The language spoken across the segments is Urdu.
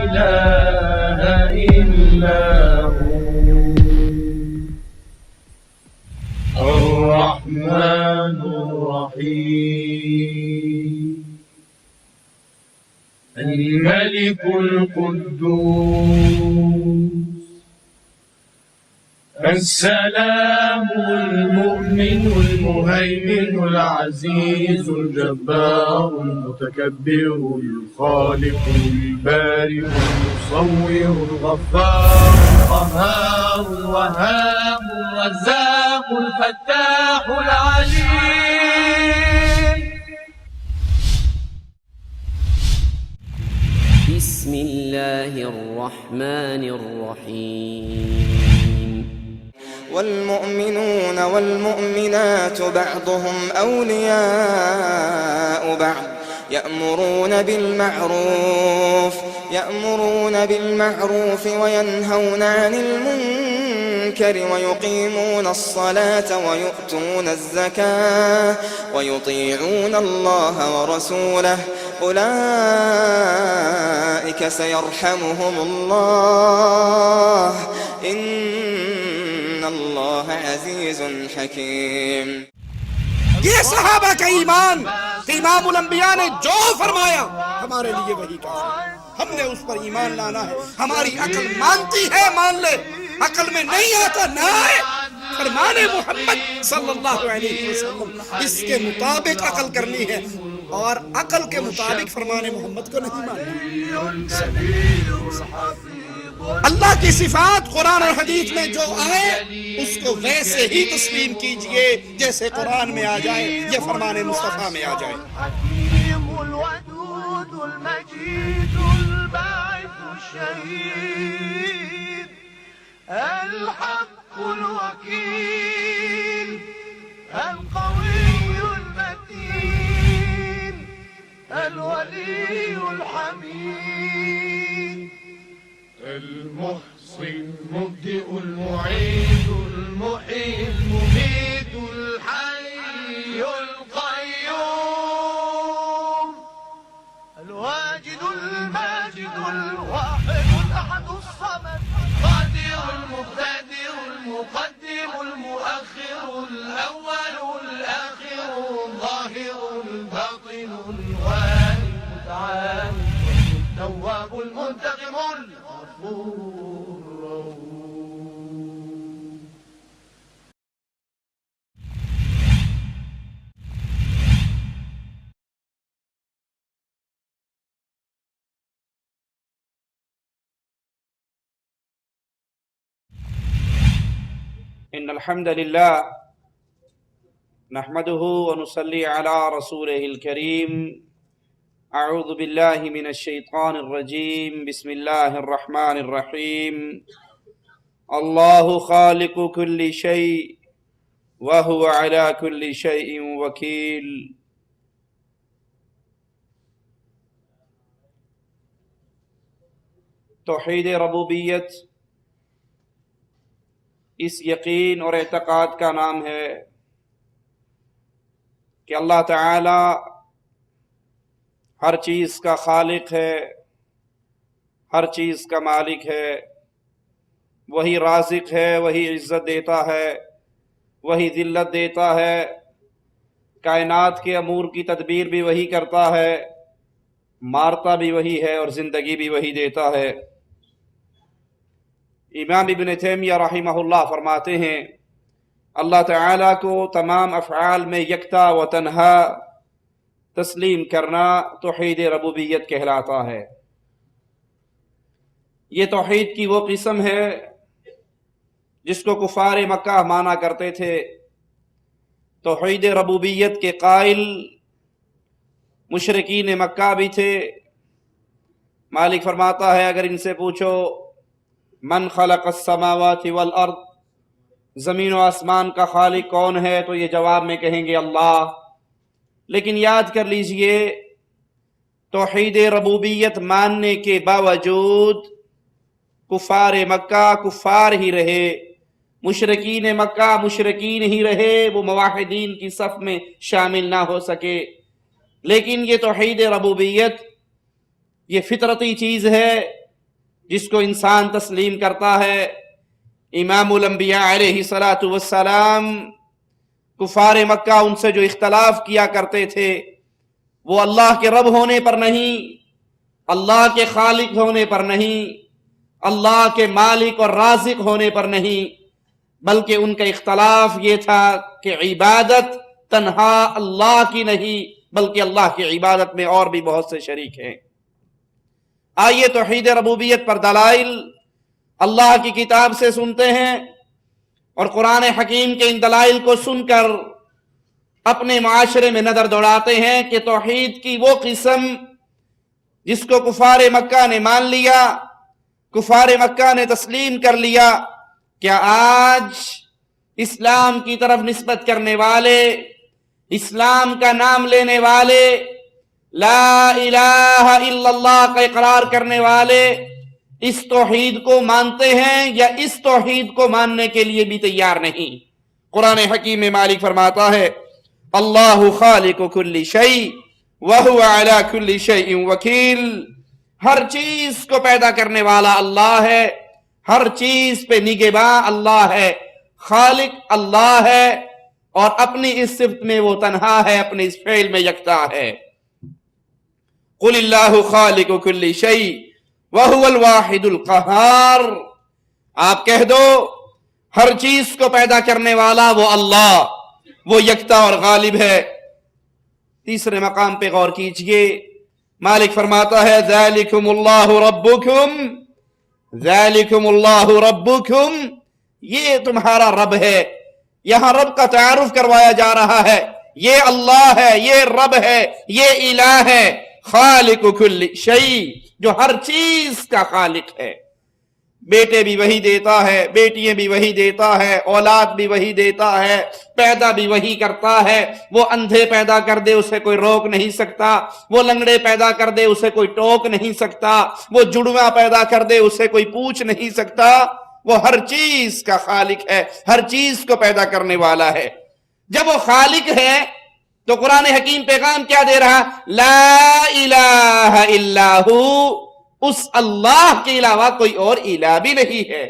إله إلا هو الرحمن الرحيم الملك القدوس السلام المؤمن المهيمن العزيز الجبار المتكبر الخالق البارئ المصور الغفار القهار الوهاب الرزاق الفتاح العليم. بسم الله الرحمن الرحيم. والمؤمنون والمؤمنات بعضهم أولياء بعض يأمرون بالمعروف وينهون عن المنكر ويقيمون الصلاة ويؤتون الزكاة ويطيعون الله ورسوله أولئك سيرحمهم الله إن اللہ عزیز حکیم. یہ صحابہ کا ایمان امام الانبیاء نے جو فرمایا ہمارے لیے وہی کافی ہے. ہم نے اس پر ایمان لانا ہے. ہماری عقل مانتی ہے مان لے، عقل میں نہیں آتا نہ آئے. فرمان محمد صلی اللہ علیہ وسلم اس کے مطابق عقل کرنی ہے اور عقل کے مطابق فرمان محمد کو نہیں ماننا. اللہ کی صفات قرآن اور حدیث میں جو آئے اس کو ویسے ہی تسلیم کیجئے جیسے قرآن میں آ جائے یا فرمان مصطفیٰ میں آ جائے. الحکیم الودود المجید الباعث الشہید الحق الوکیل القوی المتین الولی الحمید المحصي المبدئ المعيد المحيي المميت الحي القيوم الواجد الماجد الواحد الأحد الصمد القادر المقتدر المقدم المؤخر الأول الآخر الظاهر الباطن الوالي المتعال التواب المنتقم ان الحمد لله نحمده ونصلي على رسوله الكريم. اعوذ بالله من الشيطان الرجيم. بسم الله الرحمن الرحيم. الله خالق كل شيء وهو على كل شيء وكيل. توحید ربوبیت اس یقین اور اعتقاد کا نام ہے کہ اللہ تعالی ہر چیز کا خالق ہے، ہر چیز کا مالک ہے، وہی رازق ہے، وہی عزت دیتا ہے، وہی ذلت دیتا ہے، کائنات کے امور کی تدبیر بھی وہی کرتا ہے، مارتا بھی وہی ہے اور زندگی بھی وہی دیتا ہے. امام ابن تیمیہ رحمہ اللہ فرماتے ہیں اللہ تعالیٰ کو تمام افعال میں یکتا و تنہا تسلیم کرنا توحید ربوبیت کہلاتا ہے. یہ توحید کی وہ قسم ہے جس کو کفار مکہ مانا کرتے تھے. توحید ربوبیت کے قائل مشرکین مکہ بھی تھے. مالک فرماتا ہے اگر ان سے پوچھو من خلق السماوات والارض، زمین و آسمان کا خالق کون ہے، تو یہ جواب میں کہیں گے اللہ. لیکن یاد کر لیجئے توحید ربوبیت ماننے کے باوجود کفار مکہ کفار ہی رہے، مشرکین مکہ مشرکین ہی رہے، وہ موحدین کی صف میں شامل نہ ہو سکے. لیکن یہ توحید ربوبیت یہ فطرتی چیز ہے جس کو انسان تسلیم کرتا ہے. امام الانبیاء علیہ الصلاۃ والسلام کفار مکہ ان سے جو اختلاف کیا کرتے تھے وہ اللہ کے رب ہونے پر نہیں، اللہ کے خالق ہونے پر نہیں، اللہ کے مالک اور رازق ہونے پر نہیں، بلکہ ان کا اختلاف یہ تھا کہ عبادت تنہا اللہ کی نہیں بلکہ اللہ کی عبادت میں اور بھی بہت سے شریک ہیں. آئیے توحید ربوبیت پر دلائل اللہ کی کتاب سے سنتے ہیں اور قرآن حکیم کے ان دلائل کو سن کر اپنے معاشرے میں نظر دوڑاتے ہیں کہ توحید کی وہ قسم جس کو کفار مکہ نے مان لیا، کفار مکہ نے تسلیم کر لیا، کیا آج اسلام کی طرف نسبت کرنے والے، اسلام کا نام لینے والے، لا الہ الا اللہ کا اقرار کرنے والے اس توحید کو مانتے ہیں یا اس توحید کو ماننے کے لیے بھی تیار نہیں؟ قرآن حکیم میں مالک فرماتا ہے اللہ خالق کل شیء وہو علی کل شیء وکیل. ہر چیز کو پیدا کرنے والا اللہ ہے، ہر چیز پہ نگہباں اللہ ہے، خالق اللہ ہے اور اپنی اس صفت میں وہ تنہا ہے، اپنے اس فعل میں یکتا ہے. قل اللہ خالق کل شیء وہو الواحد القہار. آپ کہہ دو ہر چیز کو پیدا کرنے والا وہ اللہ، وہ یکتا اور غالب ہے. تیسرے مقام پہ غور کیجئے، مالک فرماتا ہے ذالکم اللہ ربکم، ذالکم اللہ ربکم، یہ تمہارا رب ہے. یہاں رب کا تعارف کروایا جا رہا ہے، یہ اللہ ہے، یہ رب ہے، یہ الہ ہے، خالق کل شیء، جو ہر چیز کا خالق ہے. بیٹے بھی وہی دیتا ہے، بیٹیاں بھی وہی دیتا ہے، اولاد بھی وہی دیتا ہے، پیدا بھی وہی کرتا ہے. وہ اندھے پیدا کر دے اسے کوئی روک نہیں سکتا، وہ لنگڑے پیدا کر دے اسے کوئی ٹوک نہیں سکتا، وہ جڑواں پیدا کر دے اسے کوئی پوچھ نہیں سکتا. وہ ہر چیز کا خالق ہے، ہر چیز کو پیدا کرنے والا ہے. جب وہ خالق ہے تو قرآن حکیم پیغام کیا دے رہا؟ لا الہ الا ہو، اس اللہ کے علاوہ کوئی اور الہ بھی نہیں ہے.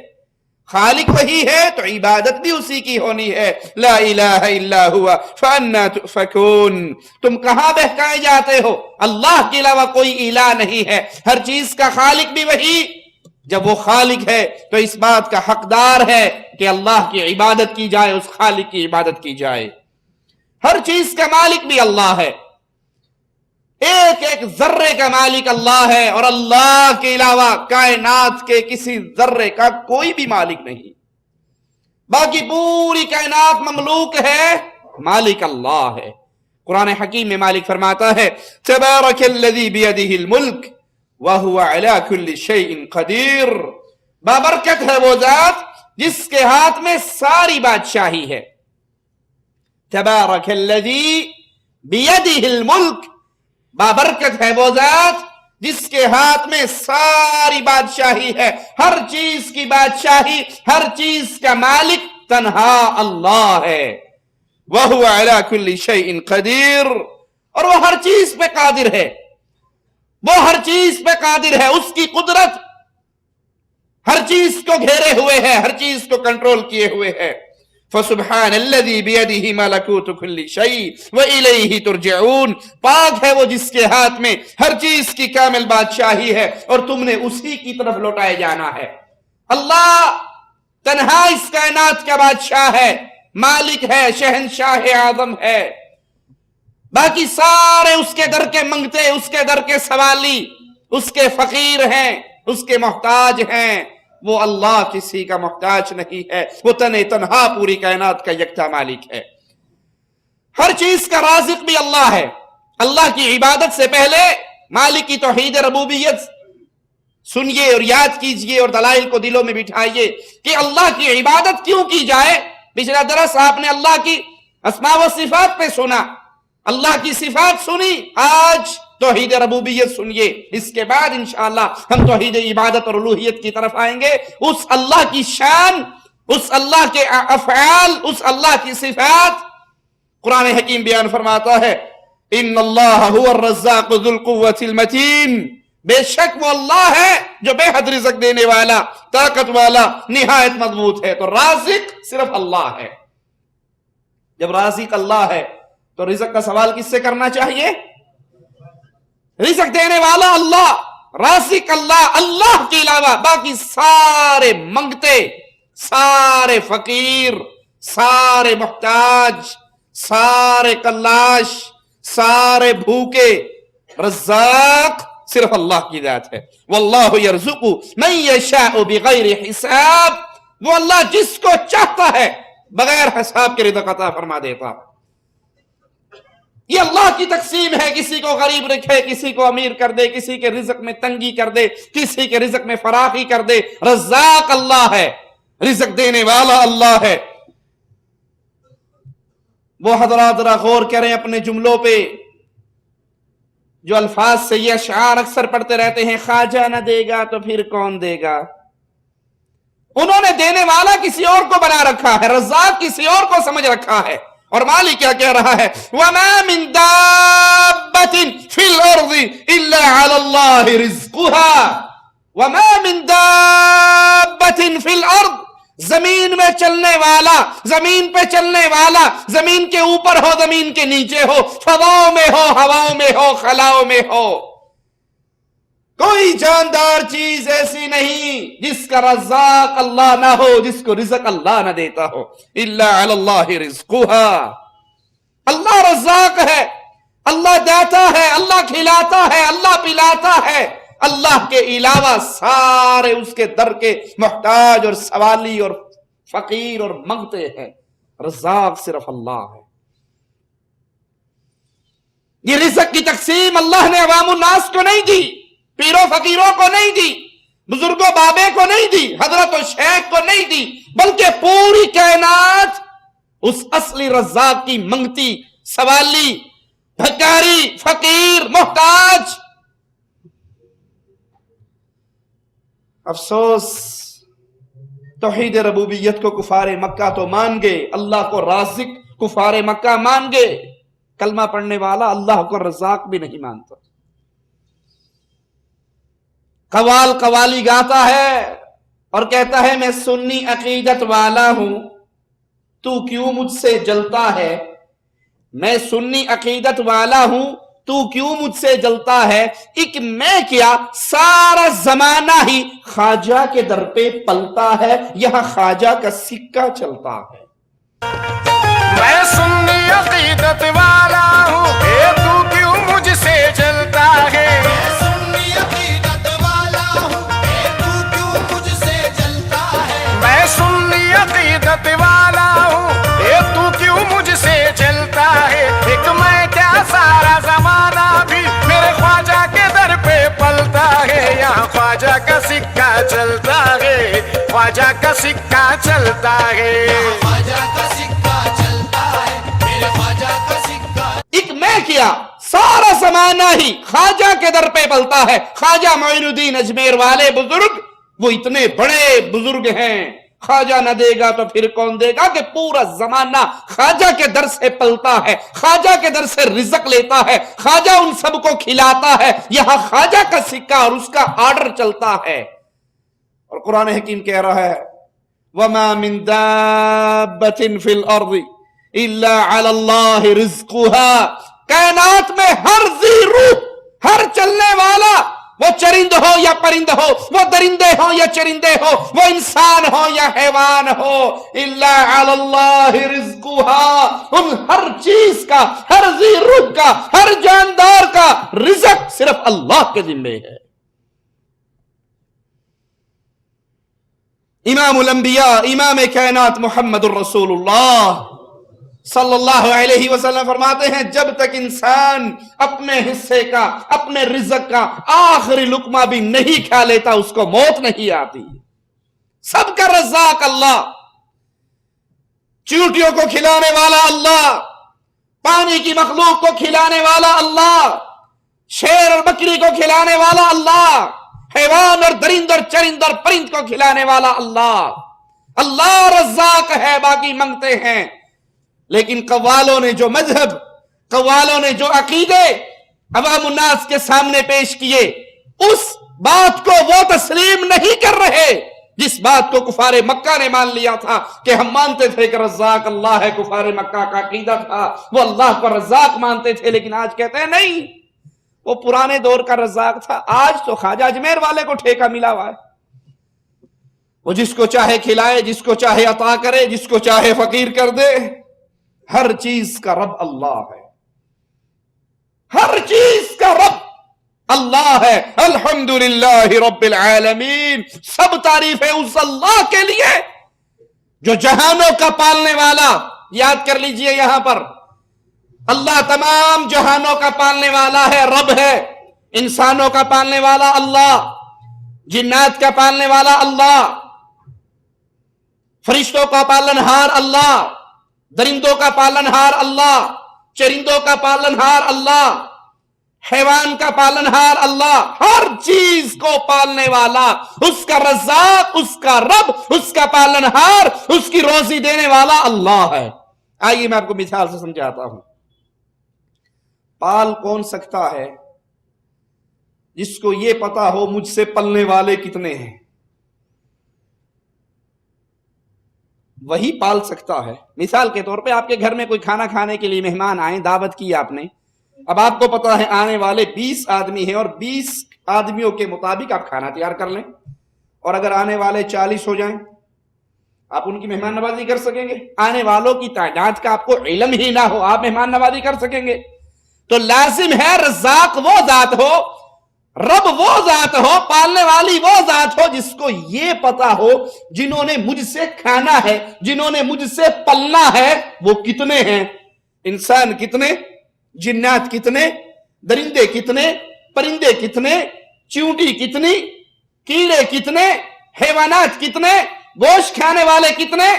خالق وہی ہے تو عبادت بھی اسی کی ہونی ہے. لا الہ الا ہوا فانا تؤفکون. تم کہاں بہکائے جاتے ہو؟ اللہ کے علاوہ کوئی الہ نہیں ہے، ہر چیز کا خالق بھی وہی. جب وہ خالق ہے تو اس بات کا حقدار ہے کہ اللہ کی عبادت کی جائے، اس خالق کی عبادت کی جائے. ہر چیز کا مالک بھی اللہ ہے، ایک ایک ذرے کا مالک اللہ ہے، اور اللہ کے علاوہ کائنات کے کسی ذرے کا کوئی بھی مالک نہیں. باقی پوری کائنات مملوک ہے، مالک اللہ ہے. قرآن حکیم میں مالک فرماتا ہے تبارک الذی بیدہ الملک وہو علی کل شیء قدیر. بابرکت ہے وہ ذات جس کے ہاتھ میں ساری بادشاہی ہے. تبارک الذی بیدہ الملک، بابرکت ہے وہ ذات جس کے ہاتھ میں ساری بادشاہی ہے. ہر چیز کی بادشاہی، ہر چیز کا مالک تنہا اللہ ہے. وَهُوَ عَلَى كُلِّ شَيْءٍ قَدِيرٌ، اور وہ ہر چیز پہ قادر ہے، وہ ہر چیز پہ قادر ہے. اس کی قدرت ہر چیز کو گھیرے ہوئے ہے، ہر چیز کو کنٹرول کیے ہوئے ہے. فسبحان الذی بیدہ ملکوت کل شیء والیہ ترجعون. پاک ہے وہ جس کے ہاتھ میں ہر چیز کی کامل بادشاہی ہے اور تم نے اسی کی طرف لوٹائے جانا ہے. اللہ تنہا اس کائنات کا بادشاہ ہے، مالک ہے، شہنشاہ اعظم ہے. باقی سارے اس کے در کے منگتے، اس کے در کے سوالی، اس کے فقیر ہیں، اس کے محتاج ہیں. وہ اللہ کسی کا محتاج نہیں ہے، وہ تنہا پوری کائنات کا یکتا مالک ہے. ہر چیز کا رازق بھی اللہ ہے. اللہ کی عبادت سے پہلے مالک کی توحید ربوبیت سنیے اور یاد کیجئے اور دلائل کو دلوں میں بٹھائیے کہ اللہ کی عبادت کیوں کی جائے. پچھلا درس آپ نے اللہ کی اسماء و صفات پہ سنا، اللہ کی صفات سنی. آج توحید ربوبیت سنیے، اس کے بعد انشاءاللہ ہم توحید عبادت اور الوہیت کی طرف آئیں گے. اس اللہ کی شان، اس اللہ کے افعال، اس اللہ کی صفات. قرآن حکیم بیان فرماتا ہے ان اللہ هو الرزاق ذو القوة المتین. بے شک وہ اللہ ہے جو بے حد رزق دینے والا، طاقت والا، نہایت مضبوط ہے۔ تو رازق صرف اللہ ہے۔ جب رازق اللہ ہے تو رزق کا سوال کس سے کرنا چاہیے؟ رزق دینے والا اللہ، رازق اللہ، اللہ کے علاوہ باقی سارے منگتے، سارے فقیر، سارے محتاج، سارے کلاش، سارے بھوکے، رزاق صرف اللہ کی ذات ہے۔ واللہ یرزق من یشاء بغیر حساب، وہ اللہ جس کو چاہتا ہے بغیر حساب کے رزق عطا فرما دیتا ہے۔ یہ اللہ کی تقسیم ہے، کسی کو غریب رکھے، کسی کو امیر کر دے، کسی کے رزق میں تنگی کر دے، کسی کے رزق میں فراخی کر دے۔ رزاق اللہ ہے، رزق دینے والا اللہ ہے۔ وہ حضرات ذرا غور کریں اپنے جملوں پہ، جو الفاظ سے یہ اشعار اکثر پڑھتے رہتے ہیں، خواجہ نہ دے گا تو پھر کون دے گا۔ انہوں نے دینے والا کسی اور کو بنا رکھا ہے، رزاق کسی اور کو سمجھ رکھا ہے۔ اور مالک کیا کہہ رہا ہے؟ وَمَا مِن دَابَّةٍ فِي الْأَرْضِ إِلَّا عَلَى اللَّهِ رِزْقُهَا۔ وَمَا مِن دَابَّةٍ فِي الْأَرْضِ، زمین میں چلنے والا، زمین پہ چلنے والا، زمین کے اوپر ہو، زمین کے نیچے ہو، فضاؤں میں ہو، ہواؤں میں ہو، خلاؤں میں ہو، کوئی جاندار چیز ایسی نہیں جس کا رزاق اللہ نہ ہو، جس کو رزق اللہ نہ دیتا ہو۔ الا علی اللہ رزقها، اللہ رزاق ہے، اللہ دیتا ہے، اللہ کھلاتا ہے، اللہ پلاتا ہے۔ اللہ کے علاوہ سارے اس کے در کے محتاج اور سوالی اور فقیر اور منگتے ہیں۔ رزاق صرف اللہ ہے۔ یہ رزق کی تقسیم اللہ نے عوام الناس کو نہیں دی، پیروں فقیروں کو نہیں دی، بزرگوں بابے کو نہیں دی، حضرت و شیخ کو نہیں دی، بلکہ پوری کائنات اس اصلی رزاق کی منگتی، سوالی، بھکاری، فقیر، محتاج۔ افسوس، توحید ربوبیت کو کفار مکہ تو مان گئے، اللہ کو رازق کفار مکہ مان گئے۔ کلمہ پڑھنے والا اللہ کو رزاق بھی نہیں مانتا، قوالی گاتا ہے اور کہتا ہے میں سنی عقیدت والا ہوں، تو کیوں مجھ سے جلتا ہے؟ میں سنی عقیدت والا ہوں، تو کیوں مجھ سے جلتا ہے؟ ایک میں کیا، سارا زمانہ ہی خواجہ کے در پہ پلتا ہے، یہاں خواجہ کا سکہ چلتا ہے۔ میں سنی عقیدت والا ہوں، تو کیوں مجھ سے جلتا ہے؟ میں سنی عقیدت والا ہوں، تو کیوں مجھ سے جلتا ہے؟ میں سنی عقیدت والا ہوں، تو کیوں مجھ سے جلتا ہے؟ ایک میں کیا، سارا زمانہ بھی میرے خواجہ کے در پہ پلتا ہے، یہاں خواجہ کا سکہ چلتا ہے، خواجہ کا سکہ چلتا ہے، خواجہ کا سکہ چلتا ہے، میرے خواجہ کا سکہ۔ ایک میں کیا، سارا زمانہ ہی خواجہ کے در پہ پلتا ہے۔ خواجہ معین الدین اجمیر والے بزرگ، وہ اتنے بڑے بزرگ ہیں، خواجہ نہ دے گا تو پھر کون دے گا، کہ پورا زمانہ خواجہ کے در سے پلتا ہے، خواجہ کے در سے رزق لیتا ہے، خواجہ ان سب کو کھلاتا ہے، یہاں خواجہ کا سکہ اور اس کا آرڈر چلتا ہے۔ اور قرآن حکیم کہہ رہا ہے وَمَا مِن دَابَّةٍ فِي الْأَرْضِ إِلَّا عَلَى اللَّهِ رِزْقُهَا، کائنات میں ہر ذی روح، ہر چلنے والا، وہ چرند ہو یا پرند ہو، وہ درندے ہو یا چرندے ہو، وہ انسان ہو یا حیوان ہو، الا علی اللہ رزقها، ان ہر چیز کا، ہر ذی روح کا، ہر جاندار کا رزق صرف اللہ کے ذمے ہے۔ امام الانبیاء، امام کائنات محمد الرسول اللہ صلی اللہ علیہ وسلم فرماتے ہیں جب تک انسان اپنے حصے کا، اپنے رزق کا آخری لقمہ بھی نہیں کھا لیتا، اس کو موت نہیں آتی۔ سب کا رزاق اللہ، چیونٹیوں کو کھلانے والا اللہ، پانی کی مخلوق کو کھلانے والا اللہ، شیر اور بکری کو کھلانے والا اللہ، حیوان اور درند اور چرند اور پرند کو کھلانے والا اللہ۔ اللہ رزاق ہے، باقی منگتے ہیں۔ لیکن قوالوں نے جو مذہب، قوالوں نے جو عقیدے عوام الناس کے سامنے پیش کیے، اس بات کو وہ تسلیم نہیں کر رہے جس بات کو کفار مکہ نے مان لیا تھا کہ ہم مانتے تھے کہ رزاق اللہ ہے. کفار مکہ کا عقیدہ تھا وہ اللہ کو رزاق مانتے تھے, لیکن آج کہتے ہیں نہیں, وہ پرانے دور کا رزاق تھا. آج تو خواجہ اجمیر والے کو ٹھیکہ ملا ہوا ہے, وہ جس کو چاہے کھلائے, جس کو چاہے عطا کرے, جس کو چاہے فقیر کر دے. ہر چیز کا رب اللہ ہے, ہر چیز کا رب اللہ ہے. الحمدللہ رب العالمین, سب تعریفیں اس اللہ کے لیے جو جہانوں کا پالنے والا. یاد کر لیجئے یہاں پر, اللہ تمام جہانوں کا پالنے والا ہے, رب ہے. انسانوں کا پالنے والا اللہ, جنات کا پالنے والا اللہ, فرشتوں کا پالنہار اللہ, درندوں کا پالنہار اللہ, چرندوں کا پالنہار اللہ, حیوان کا پالنہار اللہ. ہر چیز کو پالنے والا, اس کا رزاق, اس کا رب, اس کا پالنہار, اس کی روزی دینے والا اللہ ہے. آئیے میں آپ کو مثال سے سمجھاتا ہوں. پال کون سکتا ہے جس کو یہ پتا ہو مجھ سے پلنے والے کتنے ہیں؟ وہی پال سکتا ہے. مثال کے طور پہ آپ کے گھر میں کوئی کھانا کھانے کے لیے مہمان آئے, دعوت کی آپ نے, اب آپ کو پتا ہے آنے والے 20 آدمی ہیں اور 20 آدمیوں کے مطابق آپ کھانا تیار کر لیں, اور اگر آنے والے 40 ہو جائیں آپ ان کی مہمان نوازی کر سکیں گے؟ آنے والوں کی تعداد کا آپ کو علم ہی نہ ہو, آپ مہمان نوازی کر سکیں گے؟ تو لازم ہے رزاق وہ ذات ہو, رب وہ ذات ہو, پالنے والی وہ ذات ہو جس کو یہ پتا ہو جنہوں نے مجھ سے کھانا ہے, جنہوں نے مجھ سے پلنا ہے وہ کتنے ہیں. انسان کتنے, جنات کتنے, درندے کتنے, پرندے کتنے, چیونٹی کتنی, کیڑے کتنے, حیوانات کتنے, گوشت کھانے والے کتنے,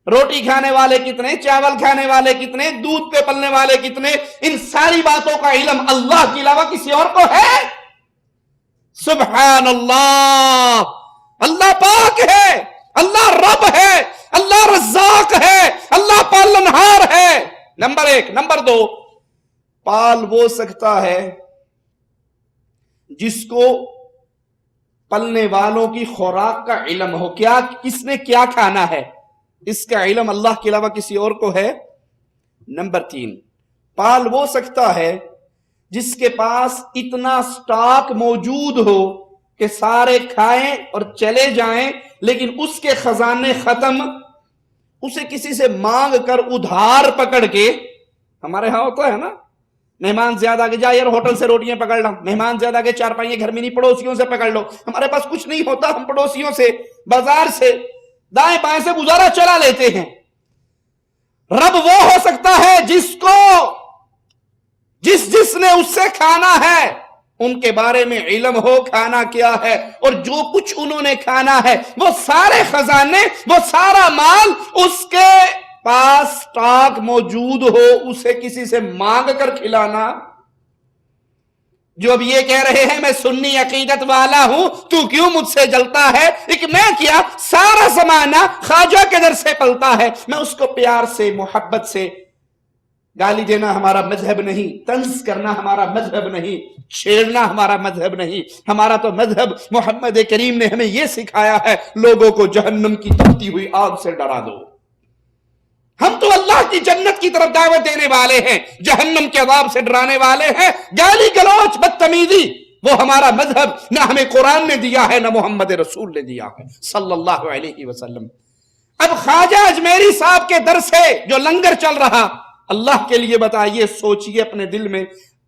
روٹی کھانے والے کتنے, چاول کھانے والے کتنے, دودھ پہ پلنے والے کتنے. ان ساری باتوں کا علم اللہ کے علاوہ کسی اور کو ہے؟ سبحان اللہ, اللہ پاک ہے, اللہ رب ہے, اللہ رزاق ہے, اللہ پالنہار ہے. نمبر 1. نمبر 2, پال وہ سکتا ہے جس کو پلنے والوں کی خوراک کا علم ہو, کیا کس نے کیا کھانا ہے, اس کا علم اللہ کے علاوہ کسی اور کو ہے. نمبر 3, پال وہ سکتا ہے جس کے پاس اتنا سٹاک موجود ہو کہ سارے کھائیں اور چلے جائیں, لیکن اس کے خزانے ختم, اسے کسی سے مانگ کر ادھار پکڑ کے. ہمارے ہاں ہوتا ہے نا, مہمان زیادہ آگے جا یار ہوٹل سے روٹیاں پکڑ لا, مہمان زیادہ آگے چارپائیاں گھر میں نہیں, پڑوسیوں سے پکڑ لو. ہمارے پاس کچھ نہیں ہوتا, ہم پڑوسیوں سے, بازار سے, دائیں بائیں سے گزارا چلا لیتے ہیں. رب وہ ہو سکتا ہے جس کو جس نے اس سے کھانا ہے ان کے بارے میں علم ہو کھانا کیا ہے, اور جو کچھ انہوں نے کھانا ہے وہ سارے خزانے, وہ سارا مال اس کے پاس سٹاک موجود ہو, اسے کسی سے مانگ کر کھلانا. جو اب یہ کہہ رہے ہیں میں سنی عقیدت والا ہوں, تو کیوں مجھ سے جلتا ہے, ایک میں کیا سارا زمانہ خواجہ کے در سے پلتا ہے, میں اس کو پیار سے محبت سے. گالی دینا ہمارا مذہب نہیں, طنز کرنا ہمارا مذہب نہیں, چھیڑنا ہمارا مذہب نہیں. ہمارا تو مذہب محمد کریم نے ہمیں یہ سکھایا ہے لوگوں کو جہنم کی تپتی ہوئی آگ سے ڈرا دو. ہم تو اللہ کی جنت کی طرف دعوت دینے والے ہیں, جہنم کے عذاب سے ڈرانے والے ہیں. گالی گلوچ بدتمیزی وہ ہمارا مذہب نہ ہمیں قرآن نے دیا ہے نہ محمد رسول نے دیا ہے صلی اللہ علیہ وسلم. اب خواجہ اجمیری صاحب کے در سے جو لنگر چل رہا, اللہ کے لیے بتائیے, سوچئے اپنے دل میں,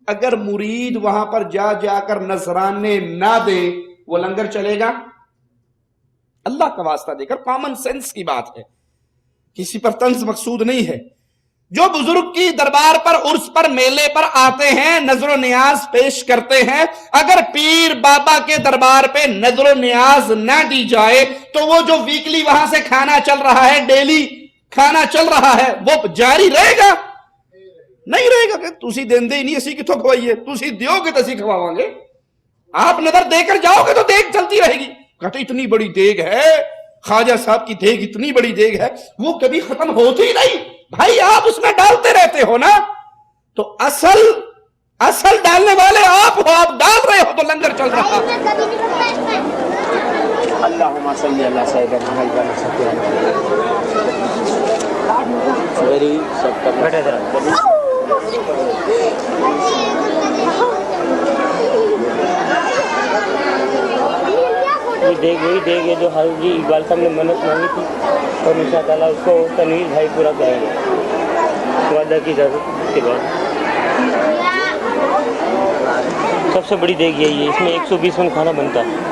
اگر مرید وہاں پر جا کر نذرانے نہ دے وہ لنگر چلے گا؟ اللہ کا واسطہ دے کر, کامن سینس کی بات ہے, کسی پر طنز مقصود نہیں ہے. جو بزرگ کی دربار پر, عرس پر, میلے پر آتے ہیں, نظر و نیاز پیش کرتے ہیں, اگر پیر بابا کے دربار پہ نظر و نیاز نہ دی جائے تو وہ جو ویکلی وہاں سے کھانا چل رہا ہے, ڈیلی کھانا چل رہا ہے, وہ جاری رہے گا؟ نہیں رہے گا. کہ تسی دین دے نہیں, اسی کتوں کھوائیے, تسی دیو گے تو اسی کھواواں گے. آپ نظر دے کر جاؤ گے تو دیگ چلتی رہے گی. کہتے اتنی بڑی دیگ ہے, خواجہ صاحب کی دیگ اتنی بڑی دیگ ہے, وہ کبھی ختم ہوتی نہیں. بھائی آپ اس میں ڈالتے رہتے ہو نا, تو اصل ڈالنے والے آپ ہو, آپ ڈال رہے ہو تو لنگر چل رہا. اللہم صلی اللہ سیدنا محمد ویری سب کا بیٹھے ذرا وہی دیکھ جو حاجی اقبال صاحب نے منت مانگی تھی اور انشاء تعالیٰ اس کو تنویر بھائی پورا کریں گے وعدہ کی اجازت کے بعد. سب سے بڑی دیگ یہی ہے, اس میں 120 من کھانا بنتا ہے.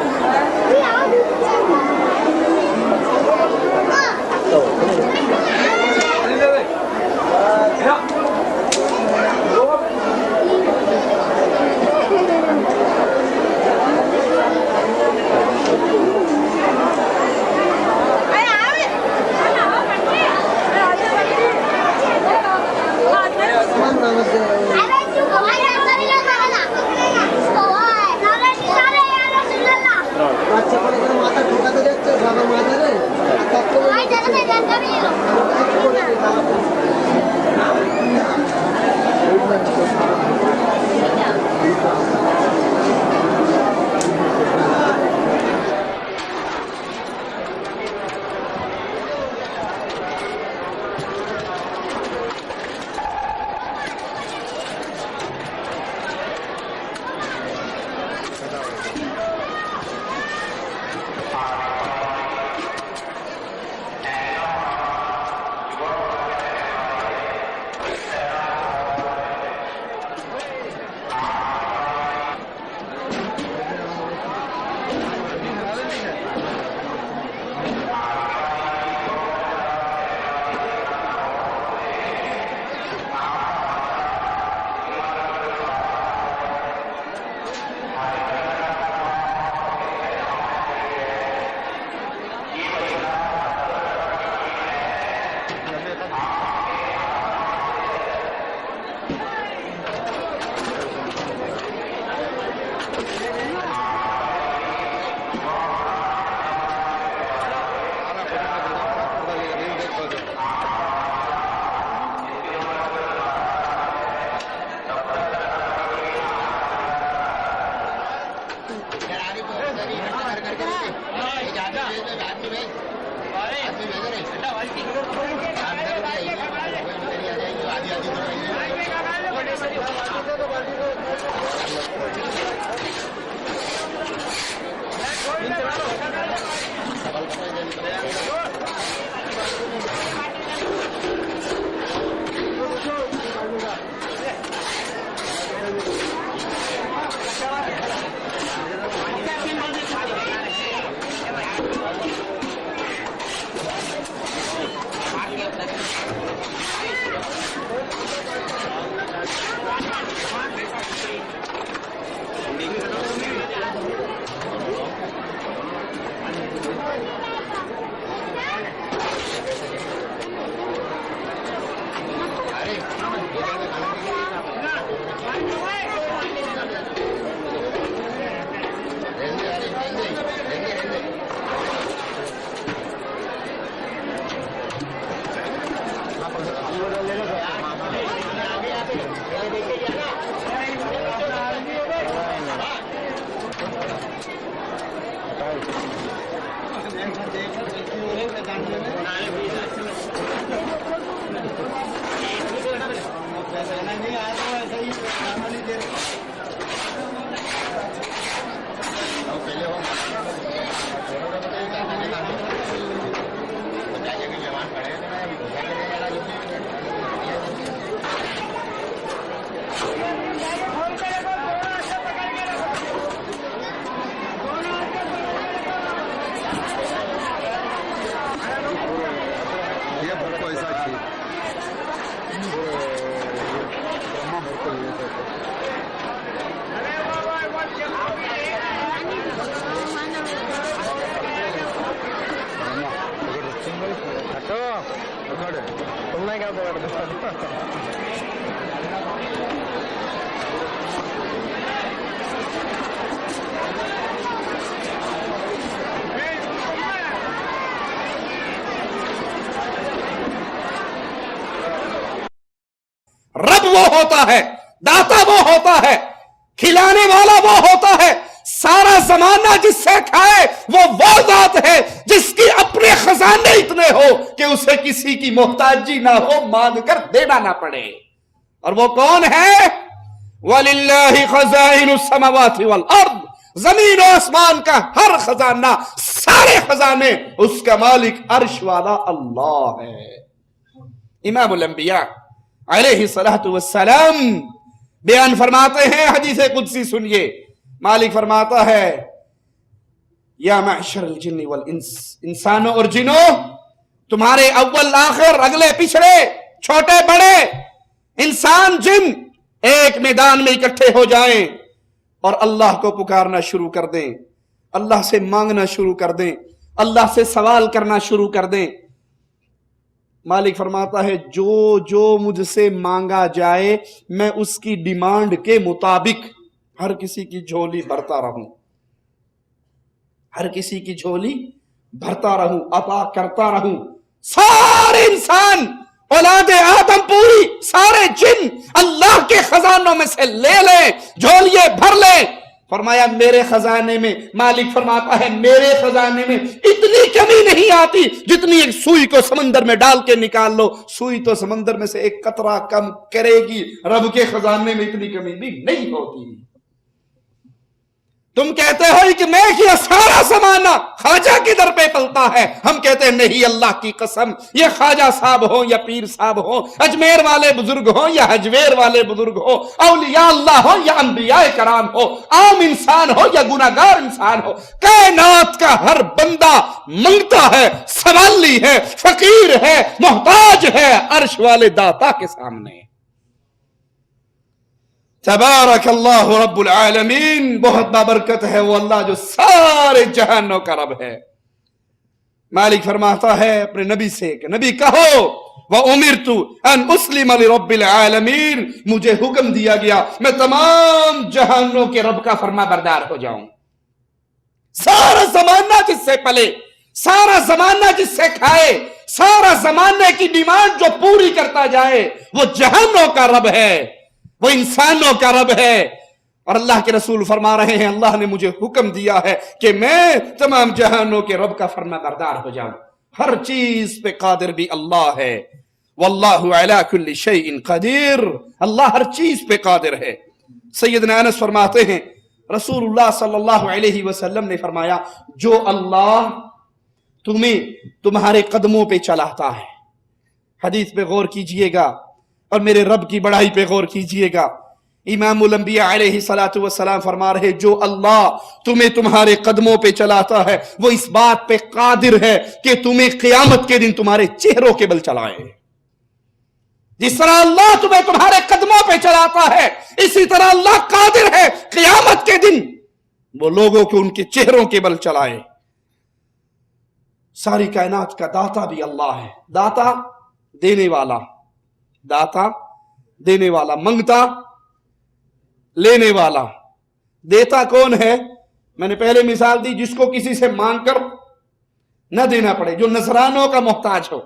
رب وہ ہوتا ہے, داتا وہ ہوتا ہے, کھلانے والا وہ ہوتا ہے زمانہ جس سے کھائے وہ ذات ہے جس کی اپنے خزانے اتنے ہو کہ اسے کسی کی محتاجی نہ ہو، مانگ کر دینا نہ پڑے۔ اور وہ کون ہے؟ وَلِلَّهِ خَزَائِنُ السَّمَاوَاتِ وَالْأَرْضِ، زمین و آسمان کا ہر خزانہ، سارے خزانے اس کا مالک عرش والا اللہ ہے۔ امام الانبیاء علیہ الصلوۃ والسلام بیان فرماتے ہیں، حدیث قدسی سنیے، مالک فرماتا ہے یا معشر الجن والانس، انسانوں اور جنوں، تمہارے اول آخر، اگلے پچھڑے، چھوٹے بڑے، انسان جن ایک میدان میں اکٹھے ہو جائیں اور اللہ کو پکارنا شروع کر دیں، اللہ سے مانگنا شروع کر دیں، اللہ سے سوال کرنا شروع کر دیں۔ مالک فرماتا ہے جو مجھ سے مانگا جائے میں اس کی ڈیمانڈ کے مطابق ہر کسی کی جھولی بھرتا رہوں، ہر کسی کی جھولی بھرتا رہوں، عطا کرتا رہوں۔ سارے انسان، اولاد آدم پوری، سارے جن اللہ کے خزانوں میں سے لے لیں، جھولیے بھر لیں۔ فرمایا میرے خزانے میں، مالک فرماتا ہے میرے خزانے میں اتنی کمی نہیں آتی جتنی ایک سوئی کو سمندر میں ڈال کے نکال لو، سوئی تو سمندر میں سے ایک قطرہ کم کرے گی، رب کے خزانے میں اتنی کمی بھی نہیں ہوتی۔ تم کہتے ہو کہ میں کیا سارا زمانہ خواجہ کے در پہ پلتا ہے، ہم کہتے ہیں نہیں، اللہ کی قسم، یہ خواجہ صاحب ہو یا پیر صاحب ہو، اجمیر والے بزرگ ہو یا حجویر والے بزرگ ہو، اولیاء اللہ ہو یا انبیاء کرام ہو، عام انسان ہو یا گناہگار انسان ہو، کائنات کا ہر بندہ منگتا ہے، سوالی ہے، فقیر ہے، محتاج ہے عرش والے داتا کے سامنے۔ تبارک اللہ رب العالمین، بہت بابرکت ہے وہ اللہ جو سارے جہانوں کا رب ہے۔ مالک فرماتا ہے اپنے نبی سے کہ نبی کہو وَأُمِرْتُ أَنْ أُسْلِمَ لِرَبِّ الْعَالَمِينَ، مجھے حکم دیا گیا میں تمام جہانوں کے رب کا فرما بردار ہو جاؤں۔ سارا زمانہ جس سے پلے، سارا زمانہ جس سے کھائے، سارا زمانے کی ڈیمانڈ جو پوری کرتا جائے، وہ جہانوں کا رب ہے، وہ انسانوں کا رب ہے۔ اور اللہ کے رسول فرما رہے ہیں اللہ نے مجھے حکم دیا ہے کہ میں تمام جہانوں کے رب کا فرما بردار ہو جاؤں۔ ہر چیز پہ قادر بھی اللہ ہے، واللہ علی کل شیء قدیر، اللہ ہر چیز پہ قادر ہے۔ سیدنا انس فرماتے ہیں رسول اللہ صلی اللہ علیہ وسلم نے فرمایا جو اللہ تمہیں تمہارے قدموں پہ چلاتا ہے، حدیث پہ غور کیجئے گا اور میرے رب کی بڑائی پہ غور کیجئے گا۔ امام الانبیاء علیہ الصلوۃ والسلام فرما رہے جو اللہ تمہیں تمہارے قدموں پہ چلاتا ہے وہ اس بات پہ قادر ہے کہ تمہیں قیامت کے دن تمہارے چہروں کے بل چلائے۔ جس طرح اللہ تمہیں تمہارے قدموں پہ چلاتا ہے، اسی طرح اللہ قادر ہے قیامت کے دن وہ لوگوں کو ان کے چہروں کے بل چلائے۔ ساری کائنات کا داتا بھی اللہ ہے، داتا دینے والا، داتا دینے والا، منگتا لینے والا۔ دیتا کون ہے؟ میں نے پہلے مثال دی، جس کو کسی سے مانگ کر نہ دینا پڑے، جو نذرانوں کا محتاج ہو،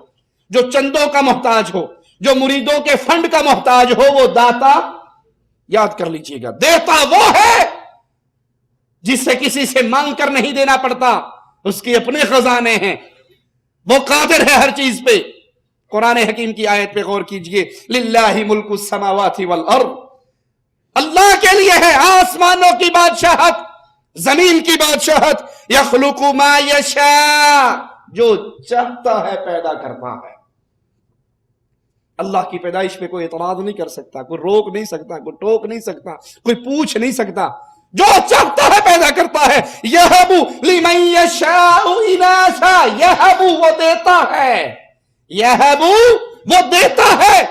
جو چندوں کا محتاج ہو، جو مریدوں کے فنڈ کا محتاج ہو، وہ داتا یاد کر لیجئے گا۔ دیتا وہ ہے جس سے کسی سے مانگ کر نہیں دینا پڑتا، اس کے اپنے خزانے ہیں، وہ قادر ہے ہر چیز پہ۔ قرآن حکیم کی آیت پہ غور کیجئے، للہ ملک السماوات والارض، اللہ کے لیے ہے آسمانوں کی بادشاہت، زمین کی بادشاہت، یخلق ما یشاء، جو چاہتا ہے پیدا کرتا ہے۔ اللہ کی پیدائش پہ کوئی اعتراض نہیں کر سکتا، کوئی روک نہیں سکتا، کوئی ٹوک نہیں سکتا، کوئی پوچھ نہیں سکتا، جو چاہتا ہے پیدا کرتا ہے۔ یہب لمن یشاء اناثا، یہب وہ دیتا ہے، یہب وہ دیتا ہے،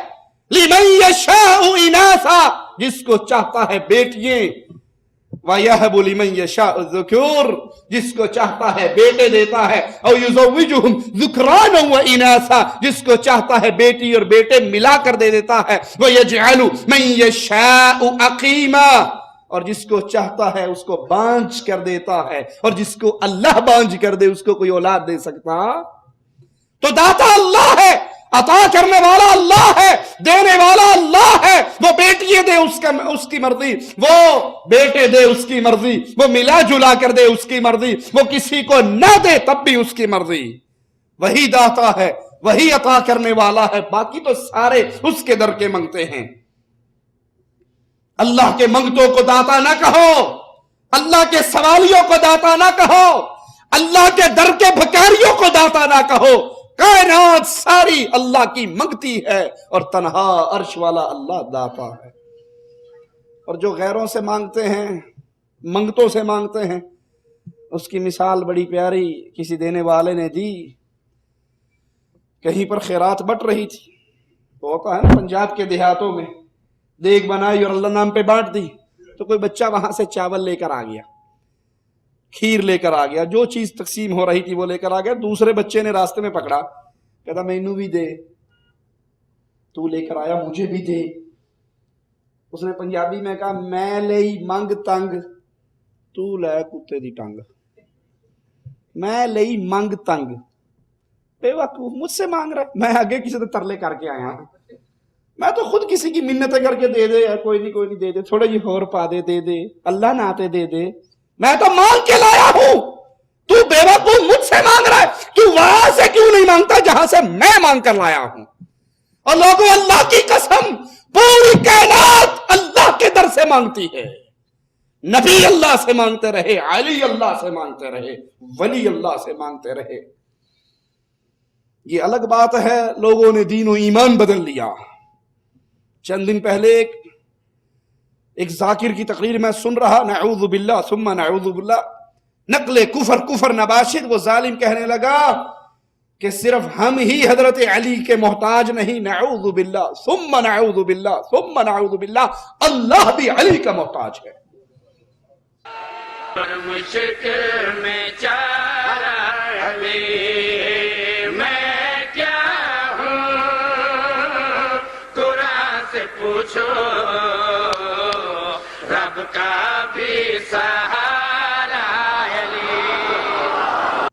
لمن یشاء اناثا جس کو چاہتا ہے بیٹیاں، وَيَهَبُ لِمَنْ يَشَاءُ الذُّكُورَ جس کو چاہتا ہے بیٹے دیتا ہے، اور يُزَوِّجُهُمْ ذُكْرَانًا وَإِنَاثًا جس کو چاہتا ہے بیٹی اور بیٹے ملا کر دے دیتا ہے، وَيَجْعَلُ مَنْ يَشَاءُ عَقِيمًا اور جس کو چاہتا ہے اس کو بانجھ کر دیتا ہے، اور جس کو اللہ بانجھ کر دے اس کو کوئی اولاد دے سکتا؟ تو داتا اللہ ہے، عطا کرنے والا اللہ ہے، دینے والا اللہ ہے. وہ بیٹی دے اس کی مرضی، وہ بیٹے دے اس کی مرضی، وہ ملا جلا کر دے اس کی مرضی، وہ کسی کو نہ دے تب بھی اس کی مرضی. وہی داتا ہے، وہی عطا کرنے والا ہے. باقی تو سارے اس کے در کے منگتے ہیں. اللہ کے منگتوں کو داتا نہ کہو، اللہ کے سوالیوں کو داتا نہ کہو، اللہ کے در کے بھکاریوں کو داتا نہ کہو. کائنات ساری اللہ کی منگتی ہے اور تنہا عرش والا اللہ داتا ہے. اور جو غیروں سے مانگتے ہیں، منگتوں سے مانگتے ہیں، اس کی مثال بڑی پیاری کسی دینے والے نے دی. کہیں پر خیرات بٹ رہی تھی، تو ہوتا ہے نا پنجاب کے دیہاتوں میں، دیگ بنائی اور اللہ نام پہ بانٹ دی. تو کوئی بچہ وہاں سے چاول لے کر آ گیا، کھیر لے کر آ گیا، جو چیز تقسیم ہو رہی تھی وہ لے کر آ گیا. دوسرے بچے نے راستے میں پکڑا، کہتا مینو بھی دے، تو لے کر آیا مجھے بھی دے. اس نے پنجابی میں کہا میں لئی منگ تنگ تو لے کتے دی ٹنگ. میں لئی منگ تنگ، بے وقوف مجھ سے مانگ رہا ہے. میں آگے کسی سے ترلے کر کے آیا ہوں، میں تو خود کسی کی منتیں کر کے دے دے، کوئی نہیں دے دے، تھوڑا یہ اور پا دے دے دے، اللہ نہ آتے دے دے. میں تو مانگ کے لایا ہوں، تو بے وقوف مجھ سے مانگ رہا ہے. تو وہاں سے کیوں نہیں مانگتا جہاں سے میں مانگ کر لایا ہوں؟ اور لوگوں اللہ کی قسم پوری کائنات اللہ کے در سے مانگتی ہے. نبی اللہ سے مانگتے رہے، علی اللہ سے مانگتے رہے، ولی اللہ سے مانگتے رہے. یہ الگ بات ہے لوگوں نے دین و ایمان بدل لیا. چند دن پہلے ایک ذاکر کی تقریر میں سن رہا، نعوذ باللہ ثم نعوذ باللہ، نقل کفر نباشد. وہ ظالم کہنے لگا کہ صرف ہم ہی حضرت علی کے محتاج نہیں، نعوذ باللہ ثم نعوذ باللہ ثم نعوذ باللہ، اللہ بھی علی کا محتاج ہے. مشکل میں چارہ علی، میں کیا ہوں قرآن سے پوچھو، رب کا بھی سہارا علی.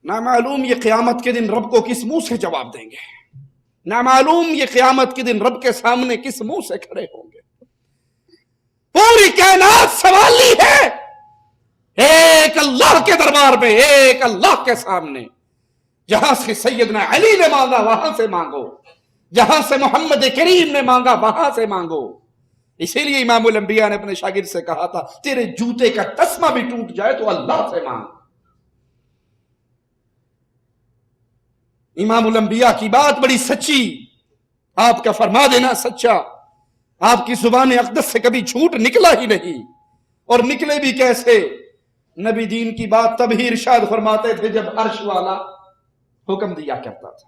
نامعلوم یہ قیامت کے دن رب کو کس منہ سے جواب دیں گے، نامعلوم یہ قیامت کے دن رب کے سامنے کس منہ سے کھڑے ہوں گے. پوری کائنات سوالی ہے، ایک اللہ کے دربار میں، ایک اللہ کے سامنے. جہاں سے سیدنا علی نے مانگا وہاں سے مانگو، جہاں سے محمد کریم نے مانگا وہاں سے مانگو. اسی لیے امام الانبیاء نے اپنے شاگرد سے کہا تھا تیرے جوتے کا تسمہ بھی ٹوٹ جائے تو اللہ سے مانگ. امام الانبیاء کی بات بڑی سچی، آپ کا فرما دینا سچا. آپ کی زبان اقدس سے کبھی جھوٹ نکلا ہی نہیں، اور نکلے بھی کیسے. نبی دین کی بات تب ہی ارشاد فرماتے تھے جب عرش والا حکم دیا کرتا تھا.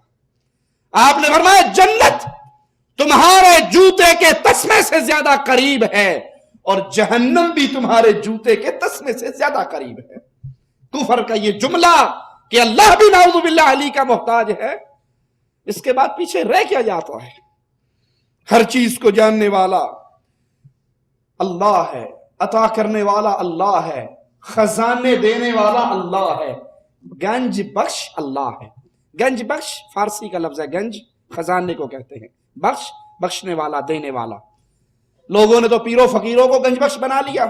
آپ نے فرمایا جنت تمہارے جوتے کے تسمے سے زیادہ قریب ہے اور جہنم بھی تمہارے جوتے کے تسمے سے زیادہ قریب ہے. کفر کا یہ جملہ کہ اللہ بھی نعوذ باللہ علی کا محتاج ہے، اس کے بعد پیچھے رہ کیا جاتا ہے؟ ہر چیز کو جاننے والا اللہ ہے، عطا کرنے والا اللہ ہے، خزانے دینے والا اللہ ہے، گنج بخش اللہ ہے. گنج بخش فارسی کا لفظ ہے، گنج خزانے کو کہتے ہیں، بخش بخشنے والا، دینے والا. لوگوں نے تو پیروں فقیروں کو گنج بخش بنا لیا.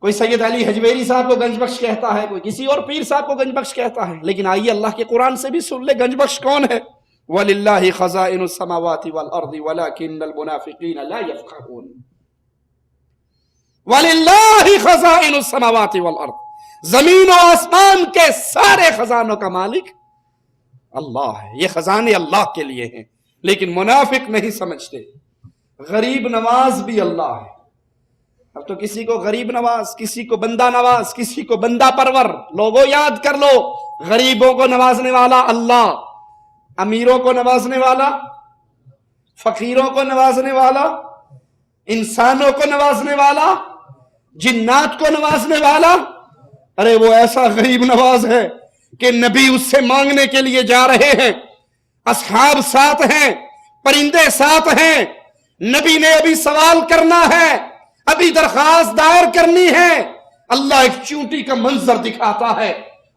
کوئی سید علی حجویری صاحب کو گنج بخش کہتا ہے، کوئی کسی اور پیر صاحب کو گنج بخش کہتا ہے. لیکن آئیے اللہ کے قرآن سے بھی سن لے گنج بخش کون ہے. وَلِلَّهِ خَزَائِنُ السَّمَاوَاتِ وَالْأَرْضِ وَلَكِنَّ الْمُنَافِقِينَ لَا يَفْقَهُونَ. وَلِلَّهِ خَزَائِنُ السَّمَاوَاتِ وَالْأَرْضِ، زمین و آسمان کے سارے خزانوں کا مالک اللہ ہے. یہ خزانے اللہ کے لیے ہیں، لیکن منافق نہیں سمجھتے. غریب نواز بھی اللہ ہے. اب تو کسی کو غریب نواز، کسی کو بندہ نواز، کسی کو بندہ پرور. لوگوں یاد کر لو، غریبوں کو نوازنے والا اللہ، امیروں کو نوازنے والا، فقیروں کو نوازنے والا، انسانوں کو نوازنے والا، جنات کو نوازنے والا. ارے وہ ایسا غریب نواز ہے کہ نبی اس سے مانگنے کے لیے جا رہے ہیں، اصحاب ساتھ ہیں، پرندے ساتھ ہیں. نبی نے ابھی سوال کرنا ہے، ابھی درخواست دائر کرنی ہے. اللہ ایک چونٹی کا منظر دکھاتا ہے،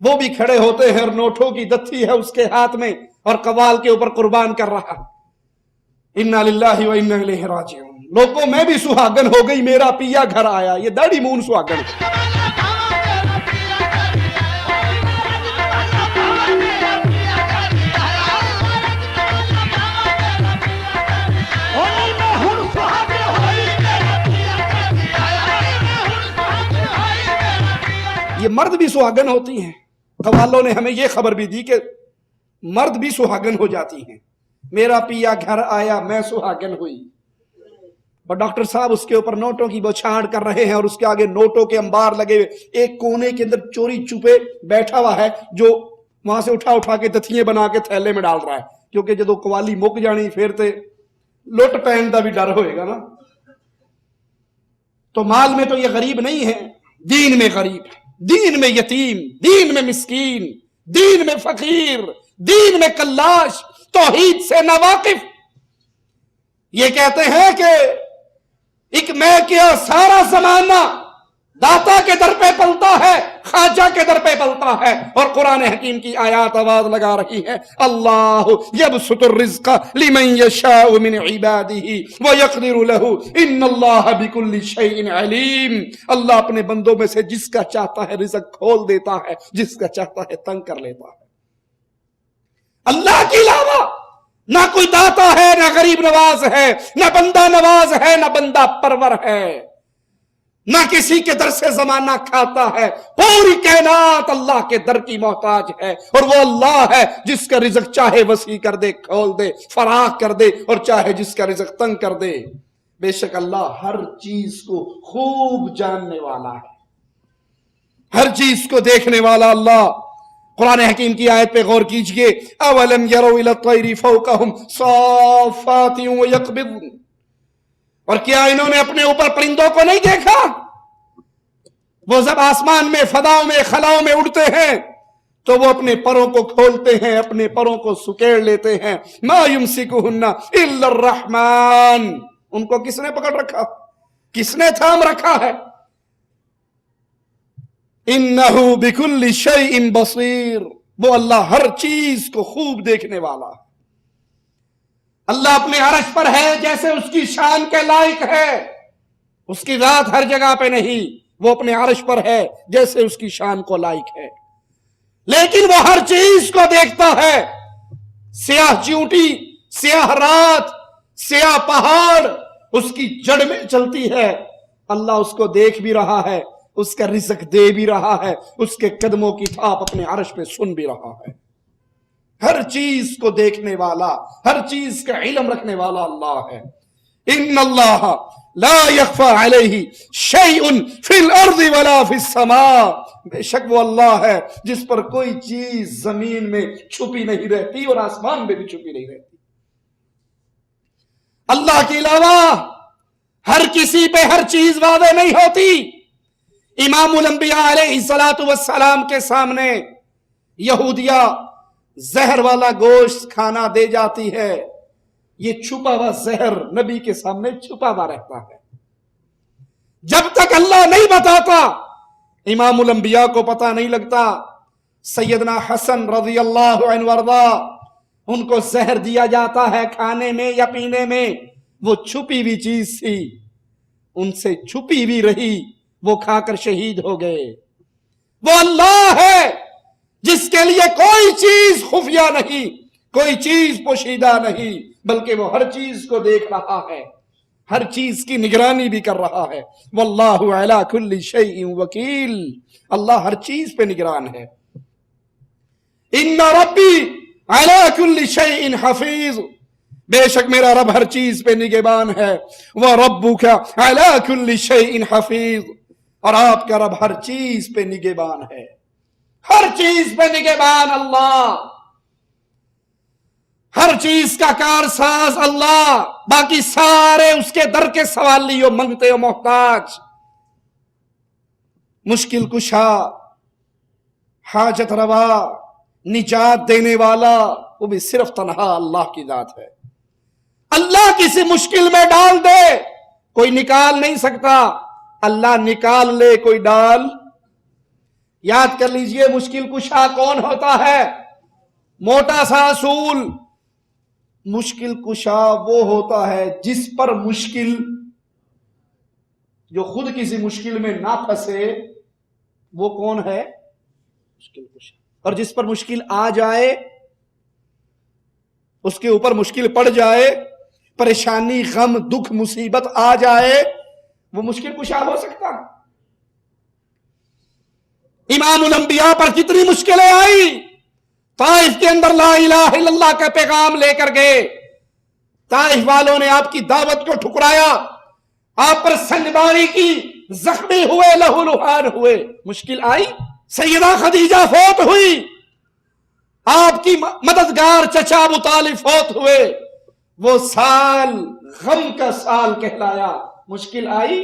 وہ بھی کھڑے ہوتے ہیں اور نوٹوں کی دتھی ہے اس کے ہاتھ میں اور قوال کے اوپر قربان کر رہا ہے۔ انا للہ و انا الیہ راجعون۔ لوگوں میں بھی سہاگن ہو گئی، میرا پیا گھر آیا، یہ داڑھی مون سہاگن۔ یہ مرد بھی سہاگن ہوتی ہیں، قوالوں نے ہمیں یہ خبر بھی دی کہ مرد بھی سہاگن ہو جاتی ہیں۔ میرا پیا گھر آیا، میں سہاگن ہوئی، اور ڈاکٹر صاحب اس کے اوپر نوٹوں کی بوچھاڑ کر رہے ہیں اور اس کے آگے نوٹوں کے انبار لگے ہوئے، ایک کونے کے اندر چوری چھپے بیٹھا ہوا ہے جو وہاں سے اٹھا کے دتھیے بنا کے تھیلے میں ڈال رہا ہے، کیونکہ جدو قوالی مک جانی پھر تے لٹ پہن دا بھی ڈر ہوئے گا نا۔ تو مال میں تو یہ غریب نہیں ہے، دین میں غریب ہے، دین میں یتیم، دین میں مسکین، دین میں فقیر، دین میں کلاش، توحید سے ناواقف۔ یہ کہتے ہیں کہ ایک میں کیا سارا زمانہ داتا کے در پہ پلتا ہے، خواجہ کے در پہ پلتا ہے، اور قرآن حکیم کی آیات آواز لگا رہی ہے، اللہ یبسط الرزق لمن یشاء من عبادہ ویقدر لہ ان اللہ بکل شیء علیم۔ اللہ اپنے بندوں میں سے جس کا چاہتا ہے رزق کھول دیتا ہے، جس کا چاہتا ہے تنگ کر لیتا ہے۔ اللہ کے علاوہ نہ کوئی داتا ہے، نہ غریب نواز ہے، نہ بندہ نواز ہے، نہ بندہ پرور ہے، نہ کسی کے در سے زمانہ کھاتا ہے۔ پوری کائنات اللہ کے در کی محتاج ہے، اور وہ اللہ ہے جس کا رزق چاہے وسیع کر دے، کھول دے، فراخ کر دے، اور چاہے جس کا رزق تنگ کر دے۔ بے شک اللہ ہر چیز کو خوب جاننے والا ہے، ہر چیز کو دیکھنے والا اللہ۔ قرآن حکیم کی آیت پہ غور کیجئے، اولم یروا الی الطیر فوقہم صافات ویقبضن، اور کیا انہوں نے اپنے اوپر پرندوں کو نہیں دیکھا؟ وہ جب آسمان میں، فضاؤں میں، خلاؤں میں اڑتے ہیں تو وہ اپنے پروں کو کھولتے ہیں، اپنے پروں کو سکیڑ لیتے ہیں۔ ما یمسکہن الا الرحمن، ان کو کس نے پکڑ رکھا؟ کس نے تھام رکھا ہے؟ انہو بکل شیء بصیر، وہ اللہ ہر چیز کو خوب دیکھنے والا ہے۔ اللہ اپنے عرش پر ہے جیسے اس کی شان کے لائق ہے، اس کی ذات ہر جگہ پہ نہیں، وہ اپنے عرش پر ہے جیسے اس کی شان کو لائق ہے، لیکن وہ ہر چیز کو دیکھتا ہے۔ سیاہ چیونٹی، سیاہ رات، سیاہ پہاڑ اس کی جڑ میں چلتی ہے، اللہ اس کو دیکھ بھی رہا ہے، اس کا رزق دے بھی رہا ہے، اس کے قدموں کی تھاپ اپنے عرش پہ سن بھی رہا ہے۔ ہر چیز کو دیکھنے والا، ہر چیز کا علم رکھنے والا اللہ ہے۔ ان اللہ لا یخفی علیہ شیء فی الارض ولا فی السماء، بے شک وہ اللہ ہے جس پر کوئی چیز زمین میں چھپی نہیں رہتی اور آسمان میں بھی چھپی نہیں رہتی۔ اللہ کے علاوہ ہر کسی پہ ہر چیز واضح نہیں ہوتی۔ امام الانبیاء علیہ السلام کے سامنے یہودیہ زہر والا گوشت کھانا دے جاتی ہے، یہ چھپا ہوا زہر نبی کے سامنے چھپا ہوا رہتا ہے۔ جب تک اللہ نہیں بتاتا امام الانبیاء کو پتہ نہیں لگتا۔ سیدنا حسن رضی اللہ عنہ وارضا، ان کو زہر دیا جاتا ہے کھانے میں یا پینے میں، وہ چھپی ہوئی چیز تھی، ان سے چھپی ہوئی رہی، وہ کھا کر شہید ہو گئے۔ وہ اللہ ہے جس کے لیے کوئی چیز خفیہ نہیں، کوئی چیز پوشیدہ نہیں، بلکہ وہ ہر چیز کو دیکھ رہا ہے، ہر چیز کی نگرانی بھی کر رہا ہے۔ واللہ علی کل شیء وکیل، اللہ ہر چیز پہ نگران ہے۔ ان ربی علی کل شیء حفیظ، بے شک میرا رب ہر چیز پہ نگہبان ہے۔ وربک علی کل شیء حفیظ، اور آپ کا رب ہر چیز پہ نگہبان ہے، ہر چیز پہ نگہبان اللہ، ہر چیز کا کارساز اللہ، باقی سارے اس کے در کے سوالی و منگتے و محتاج۔ مشکل کشا، حاجت روا، نجات دینے والا، وہ بھی صرف تنہا اللہ کی ذات ہے۔ اللہ کسی مشکل میں ڈال دے کوئی نکال نہیں سکتا، اللہ نکال لے کوئی ڈال یاد کر لیجئے مشکل کشا کون ہوتا ہے؟ موٹا سا اصول، مشکل کشا وہ ہوتا ہے جس پر مشکل، جو خود کسی مشکل میں نہ پھنسے، وہ کون ہے؟ مشکل کشا۔ اور جس پر مشکل آ جائے، اس کے اوپر مشکل پڑ جائے، پریشانی، غم، دکھ، مصیبت آ جائے، وہ مشکل کشا ہو سکتا ہے۔ امام الانبیاء پر کتنی مشکلیں آئی، طائف کے اندر لا الہ الا اللہ کا پیغام لے کر گئے، طائف والوں نے آپ کی دعوت کو ٹھکرایا، آپ پر سنگباری کی، زخمی ہوئے، لہو لہان ہوئے، مشکل آئی۔ سیدہ خدیجہ فوت ہوئی، آپ کی مددگار چچا ابو طالب فوت ہوئے، وہ سال غم کا سال کہلایا، مشکل آئی۔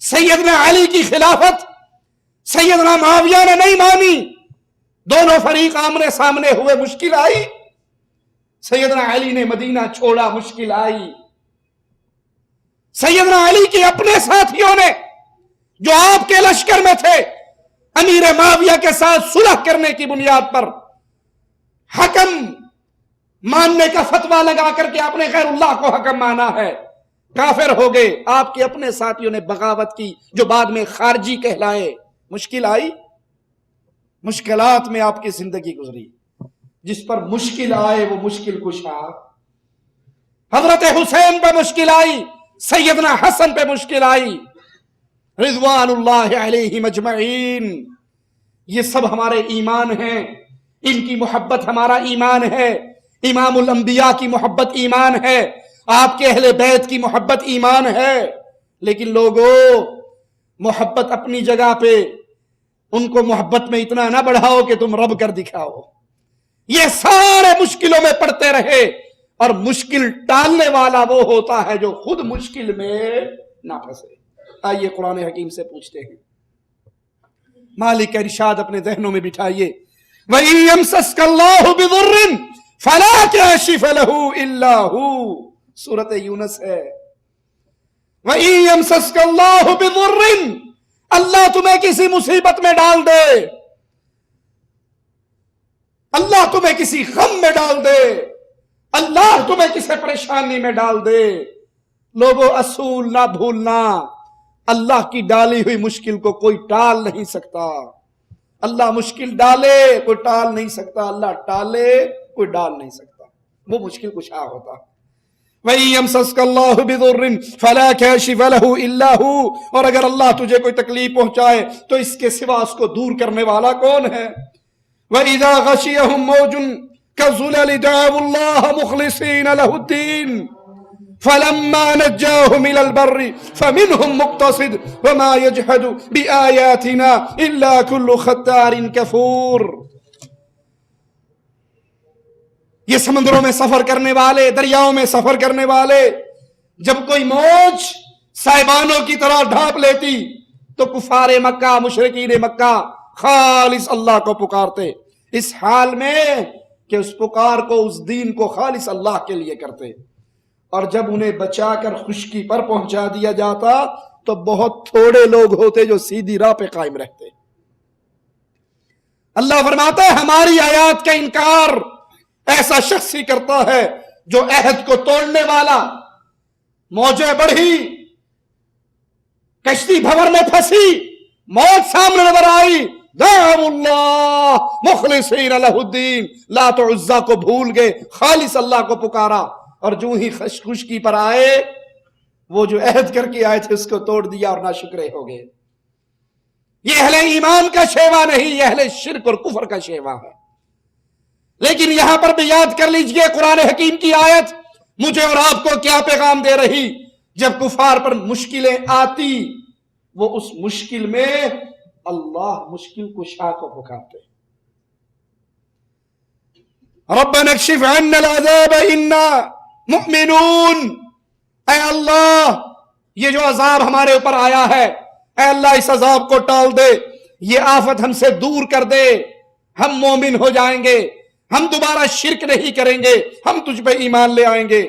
سیدنا علی کی خلافت سیدنا معاویہ نے نہیں مانی، دونوں فریق آمنے سامنے ہوئے، مشکل آئی۔ سیدنا علی نے مدینہ چھوڑا، مشکل آئی۔ سیدنا علی کے اپنے ساتھیوں نے جو آپ کے لشکر میں تھے، امیر معاویہ کے ساتھ صلح کرنے کی بنیاد پر حکم ماننے کا فتویٰ لگا کر کے آپ نے غیر اللہ کو حکم مانا ہے، کافر ہو گئے۔ آپ کے اپنے ساتھیوں نے بغاوت کی، جو بعد میں خارجی کہلائے، مشکل آئی۔ مشکلات میں آپ کی زندگی گزری، جس پر مشکل آئے وہ مشکل کشا۔ حضرت حسین پہ مشکل آئی، سیدنا حسن پہ مشکل آئی، رضوان اللہ علیہم اجمعین۔ یہ سب ہمارے ایمان ہیں، ان کی محبت ہمارا ایمان ہے، امام الانبیاء کی محبت ایمان ہے، آپ کے اہل بیت کی محبت ایمان ہے۔ لیکن لوگوں، محبت اپنی جگہ پہ، ان کو محبت میں اتنا نہ بڑھاؤ کہ تم رب کر دکھاؤ۔ یہ سارے مشکلوں میں پڑتے رہے، اور مشکل ٹالنے والا وہ ہوتا ہے جو خود مشکل میں نہ پھنسے۔ آئیے قرآن حکیم سے پوچھتے ہیں، مالک ارشاد اپنے ذہنوں میں بٹھائیے، وَإِن يَمْسَسْكَ اللَّهُ بِضُرٍّ فَلَا كَاشِفَ لَهُ إِلَّا هُوَ، سورۃ یونس ہے۔ وَإِن يَمْسَسْكَ اللَّهُ بِضُرٍّ، اللہ تمہیں کسی مصیبت میں ڈال دے، اللہ تمہیں کسی غم میں ڈال دے، اللہ تمہیں کسی پریشانی میں ڈال دے، لوگوں اصول نہ بھولنا، اللہ کی ڈالی ہوئی مشکل کو کوئی ٹال نہیں سکتا۔ اللہ مشکل ڈالے کوئی ٹال نہیں سکتا، اللہ ٹالے کوئی ڈال نہیں سکتا، وہ مشکل کشا ہوتا۔ وَإِن يَمْسَسْكَ اللَّهُ بِضُرٍّ فَلَا كَاشِفَ لَهُ إِلَّا هُوَ، اور اگر اللہ تجھے کوئی تکلیف پہنچائے تو اس کے سوا اس کو دور کرنے والا کون ہے؟ وَإِذَا غَشِيَهُم مَوْجٌ كَالظُّلَلِ دَعَوُا اللَّهَ مُخْلِصِينَ لَهُ الدِّينَ فَلَمَّا نَجَّاهُمْ إِلَى الْبَرِّ فَمِنْهُمْ مُقْتَصِدٌ وَمَا يَجْحَدُ بِآيَاتِنَا إِلَّا كُلُّ خَتَّارٍ كَفُورٍ۔ یہ سمندروں میں سفر کرنے والے، دریاؤں میں سفر کرنے والے، جب کوئی موج سائبانوں کی طرح ڈھانپ لیتی تو کفار مکہ، مشرکین مکہ خالص اللہ کو پکارتے، اس حال میں کہ اس پکار کو، اس دین کو خالص اللہ کے لیے کرتے، اور جب انہیں بچا کر خشکی پر پہنچا دیا جاتا تو بہت تھوڑے لوگ ہوتے جو سیدھی راہ پہ قائم رہتے۔ اللہ فرماتا ہے ہماری آیات کا انکار ایسا شخص ہی کرتا ہے جو عہد کو توڑنے والا، موجیں بڑھی، کشتی بھور میں پھنسی، موت سامنے نظر آئی، دعوا اللہ مخلصین لہ الدین، لات و عزا کو بھول گئے، خالص اللہ کو پکارا، اور جو ہی خشکی پر آئے وہ جو عہد کر کے آئے تھے اس کو توڑ دیا اور ناشکرے ہو گئے۔ یہ اہل ایمان کا شیوا نہیں، یہ اہل شرک اور کفر کا شیوا ہے۔ لیکن یہاں پر بھی یاد کر لیجئے قرآن حکیم کی آیت مجھے اور آپ کو کیا پیغام دے رہی، جب کفار پر مشکلیں آتی وہ اس مشکل میں اللہ مشکل کشا کو پکارتے، ربنا اکشف عنا العذاب انا مؤمنون، اے اللہ یہ جو عذاب ہمارے اوپر آیا ہے، اے اللہ اس عذاب کو ٹال دے، یہ آفت ہم سے دور کر دے، ہم مومن ہو جائیں گے، ہم دوبارہ شرک نہیں کریں گے، ہم تجھ پہ ایمان لے آئیں گے۔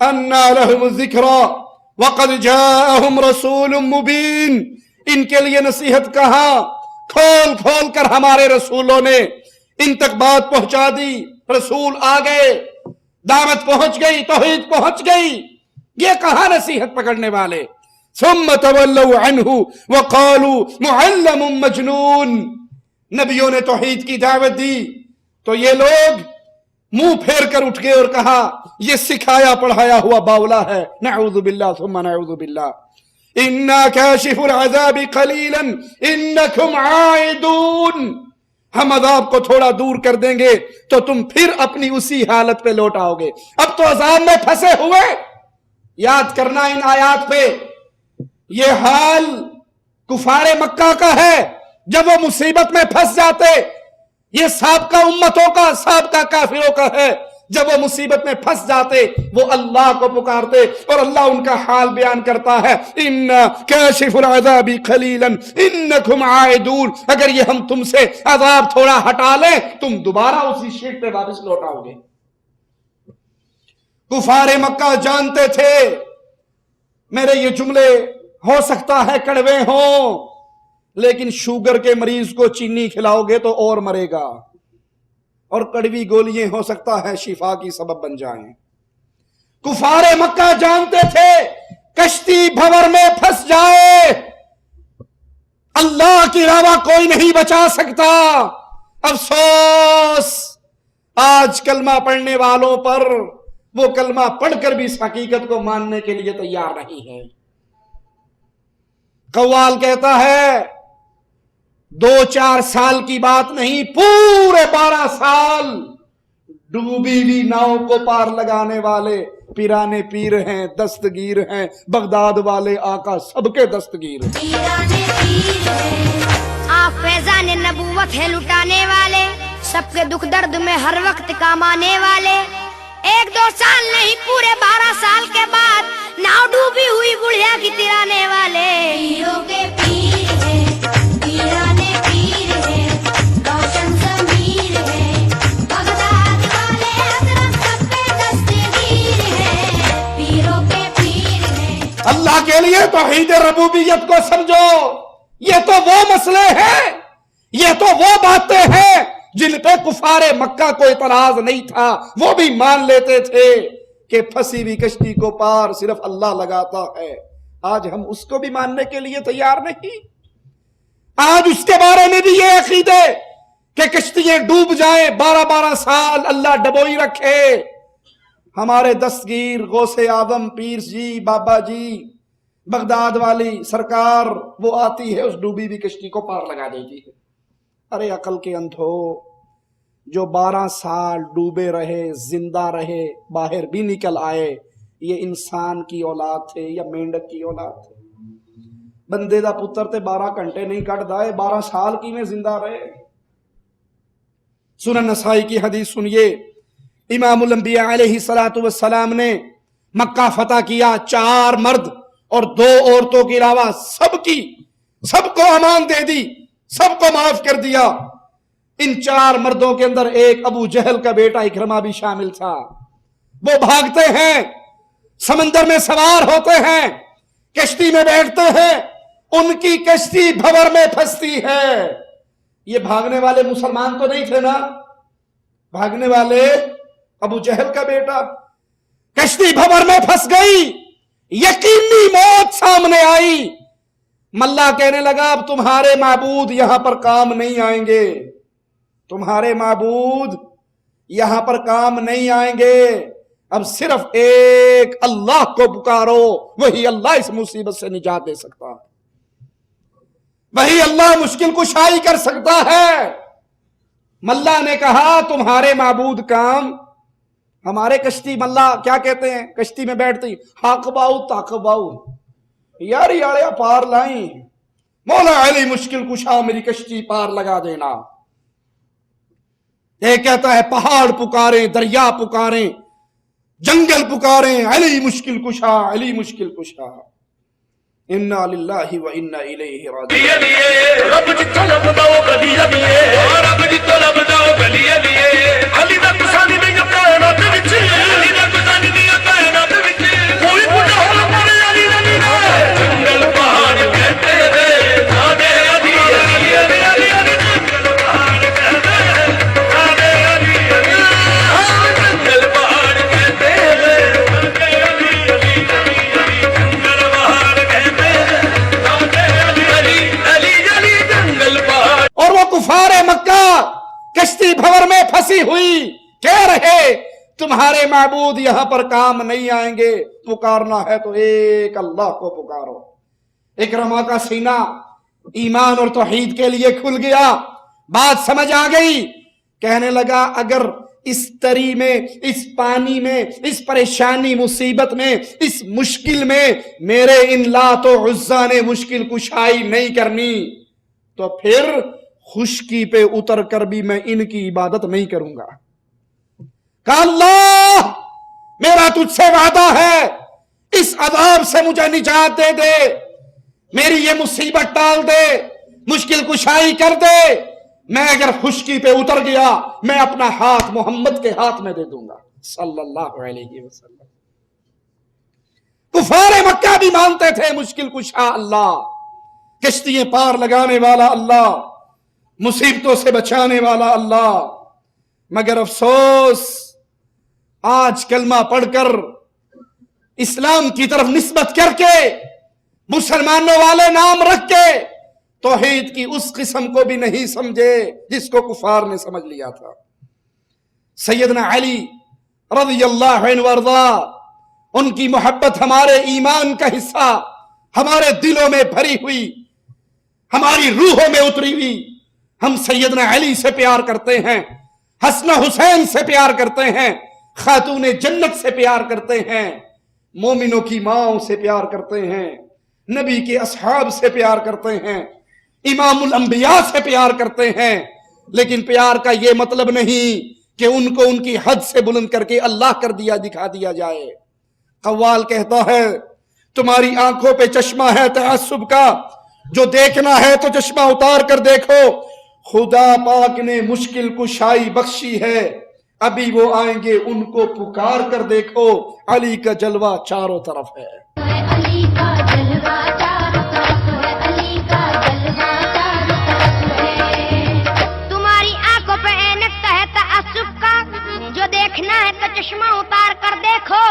انا لهم الذکری وقد جاءهم رسول مبین، ان کے لیے نصیحت کہاں؟ کھول کھول کر ہمارے رسولوں نے ان تک بات پہنچا دی، رسول آ گئے، دعوت پہنچ گئی، توحید پہنچ گئی، یہ کہاں نصیحت پکڑنے والے؟ ثم تولوا عنہ وقالوا معلم مجنون، نبیوں نے توحید کی دعوت دی تو یہ لوگ منہ پھیر کر اٹھ گئے اور کہا یہ سکھایا پڑھایا ہوا باولا ہے، نعوذ باللہ ثم نعوذ باللہ، انا کاشف العذاب قلیلا انکم عائدون، ہم عذاب کو تھوڑا دور کر دیں گے تو تم پھر اپنی اسی حالت پہ لوٹ آؤ گے۔ اب تو عذاب میں پھنسے ہوئے، یاد کرنا ان آیات پہ، یہ حال کفار مکہ کا ہے جب وہ مصیبت میں پھنس جاتے، یہ سابقہ امتوں کا، سابقہ کافروں کا ہے، جب وہ مصیبت میں پھنس جاتے وہ اللہ کو پکارتے اور اللہ ان کا حال بیان کرتا ہے، ان کاشف العذاب قلیلا انکم عائدون، اگر یہ ہم تم سے عذاب تھوڑا ہٹا لیں تم دوبارہ اسی شرک پہ واپس لوٹ آؤ گے۔ کفار مکہ جانتے تھے میرے یہ جملے ہو سکتا ہے کڑوے ہوں، لیکن شوگر کے مریض کو چینی کھلاؤ گے تو اور مرے گا، اور کڑوی گولیاں ہو سکتا ہے شفا کی سبب بن جائیں۔ کفار مکہ جانتے تھے کشتی بھور میں پھنس جائے اللہ کے علاوہ کوئی نہیں بچا سکتا۔ افسوس آج کلمہ پڑھنے والوں پر، وہ کلمہ پڑھ کر بھی اس حقیقت کو ماننے کے لیے تیار نہیں ہے۔ قوال کہتا ہے 2-4 سال کی بات نہیں، پورے 12 سال ڈوبی ہوئی ناؤ کو پار لگانے والے پیرانے پیر ہیں، دستگیر ہیں، بغداد والے آقا سب کے دستگیر ہیں۔ پیرانے پیر ہیں، آپ فیضان نبوت ہے لٹانے والے، سب کے دکھ درد میں ہر وقت کام آنے والے، 1-2 سال نہیں پورے 12 سال کے بعد ناؤ ڈوبی ہوئی بڑھیا کی تیرانے والے، پیروں کے پیر ہیں، پیرانے پیر ہیں، روشن ضمیر ہیں، بغداد والے حضرت سب کے دستگیر ہیں، پیروں کے پیر ہیں۔ اللہ کے لیے توحید ربوبیت کو سمجھو، یہ تو وہ مسئلے ہیں، یہ تو وہ باتیں ہیں جن پہ کفار مکہ کو اعتراض نہیں تھا، وہ بھی مان لیتے تھے کہ پھنسی ہوئی کشتی کو پار صرف اللہ لگاتا ہے۔ آج ہم اس کو بھی ماننے کے لیے تیار نہیں، آج اس کے بارے میں بھی یہ عقیدے کہ کشتیاں ڈوب جائیں 12 سال اللہ ڈبوئی رکھے۔ ہمارے دستگیر غوث اعظم پیر جی، بابا جی، بغداد والی سرکار وہ آتی ہے اس ڈوبی ہوئی کشتی کو پار لگا دیتی ہے۔ ارے عقل کے اندھو، جو 12 سال ڈوبے رہے، زندہ رہے، باہر بھی نکل آئے، یہ انسان کی اولاد تھے یا مینڈک کی اولاد تھے؟ بندے دا پتر تے 12 گھنٹے نہیں کٹ دائے، 12 سال کی میں زندہ رہے۔ سنن نسائی کی حدیث سنیے، امام الانبیاء علیہ السلام نے مکہ فتح کیا، 4 مرد اور 2 عورتوں کے علاوہ سب کو امان دے دی، سب کو معاف کر دیا۔ ان 4 مردوں کے اندر ایک ابو جہل کا بیٹا اکرمہ بھی شامل تھا۔ وہ بھاگتے ہیں، سمندر میں سوار ہوتے ہیں، کشتی میں بیٹھتے ہیں، ان کی کشتی بھور میں پھنستی ہے۔ یہ بھاگنے والے مسلمان تو نہیں تھے نا، بھاگنے والے ابو جہل کا بیٹا، کشتی بھور میں پھنس گئی، یقینی موت سامنے آئی۔ ملا کہنے لگا اب تمہارے معبود یہاں پر کام نہیں آئیں گے، تمہارے معبود یہاں پر کام نہیں آئیں گے، اب صرف ایک اللہ کو پکارو، وہی اللہ اس مصیبت سے نجات دے سکتا ہے، وہی اللہ مشکل کشائی کر سکتا ہے۔ ملا نے کہا تمہارے معبود کام، ہمارے کشتی، ملا کیا کہتے ہیں کشتی میں بیٹھتی، حق باؤ تاک باؤ، یار یاڑیا پار لائیں، مولا علی مشکل کشا میری کشتی پار لگا دینا۔ یہ کہتا ہے پہاڑ پکاریں، دریا پکاریں، جنگل پکاریں، علی مشکل کشا، علی مشکل کشا۔ انا للہ و انا الیہ راجعون۔ رب جی طلب دو گلی لیے، رب جی طلب دو گلی لیے، علی دا کسانی دی کائنات وچ، علی دا کسانی دی کائنات وچ، کوئی بڑھا ہو مرے علی دا مینا، جنگل پہاڑ کہتے ہیں ایسی ہوئی کہہ رہے تمہارے معبود یہاں پر کام نہیں آئیں گے، پکارنا ہے تو ایک اللہ کو پکارو۔ اکرما کا سینہ ایمان اور توحید کے لیے کھل گیا، بات سمجھ آ گئی، کہنے لگا اگر اس تری میں، اس پانی میں، اس پریشانی مصیبت میں، اس مشکل میں میرے ان لات و عزا نے مشکل کشائی نہیں کرنی تو پھر خشکی پہ اتر کر بھی میں ان کی عبادت نہیں کروں گا۔ کہا اللہ میرا تجھ سے وعدہ ہے، اس عذاب سے مجھے نجات دے دے، میری یہ مصیبت ٹال دے، مشکل کشائی کر دے، میں اگر خشکی پہ اتر گیا میں اپنا ہاتھ محمد کے ہاتھ میں دے دوں گا صلی اللہ علیہ وسلم۔ کفار مکہ بھی مانتے تھے مشکل کشا اللہ، کشتیاں پار لگانے والا اللہ، مصیبتوں سے بچانے والا اللہ، مگر افسوس آج کلمہ پڑھ کر اسلام کی طرف نسبت کر کے مسلمانوں والے نام رکھ کے توحید کی اس قسم کو بھی نہیں سمجھے جس کو کفار نے سمجھ لیا تھا۔ سیدنا علی رضی اللہ عنہ وارضا، ان کی محبت ہمارے ایمان کا حصہ، ہمارے دلوں میں بھری ہوئی، ہماری روحوں میں اتری ہوئی۔ ہم سیدنا علی سے پیار کرتے ہیں، حسن حسین سے پیار کرتے ہیں، خاتون جنت سے پیار کرتے ہیں، مومنوں کی ماؤں سے پیار کرتے ہیں، نبی کے اصحاب سے پیار کرتے ہیں، امام الانبیاء سے پیار کرتے ہیں، لیکن پیار کا یہ مطلب نہیں کہ ان کو ان کی حد سے بلند کر کے اللہ کر دیا دکھا دیا جائے۔ قوال کہتا ہے تمہاری آنکھوں پہ چشمہ ہے تعصب کا، جو دیکھنا ہے تو چشمہ اتار کر دیکھو، خدا پاک نے مشکل کشائی بخشی ہے، ابھی وہ آئیں گے ان کو پکار کر دیکھو، علی کا جلوہ چاروں طرف ہے۔ علی کا جلوہ چاروں طرف ہے، علی کا جلوہ چاروں طرف ہے۔ تمہاری آنکھوں پہ اینک ہے تعصب کا، جو دیکھنا ہے تو چشمہ اتار کر دیکھو،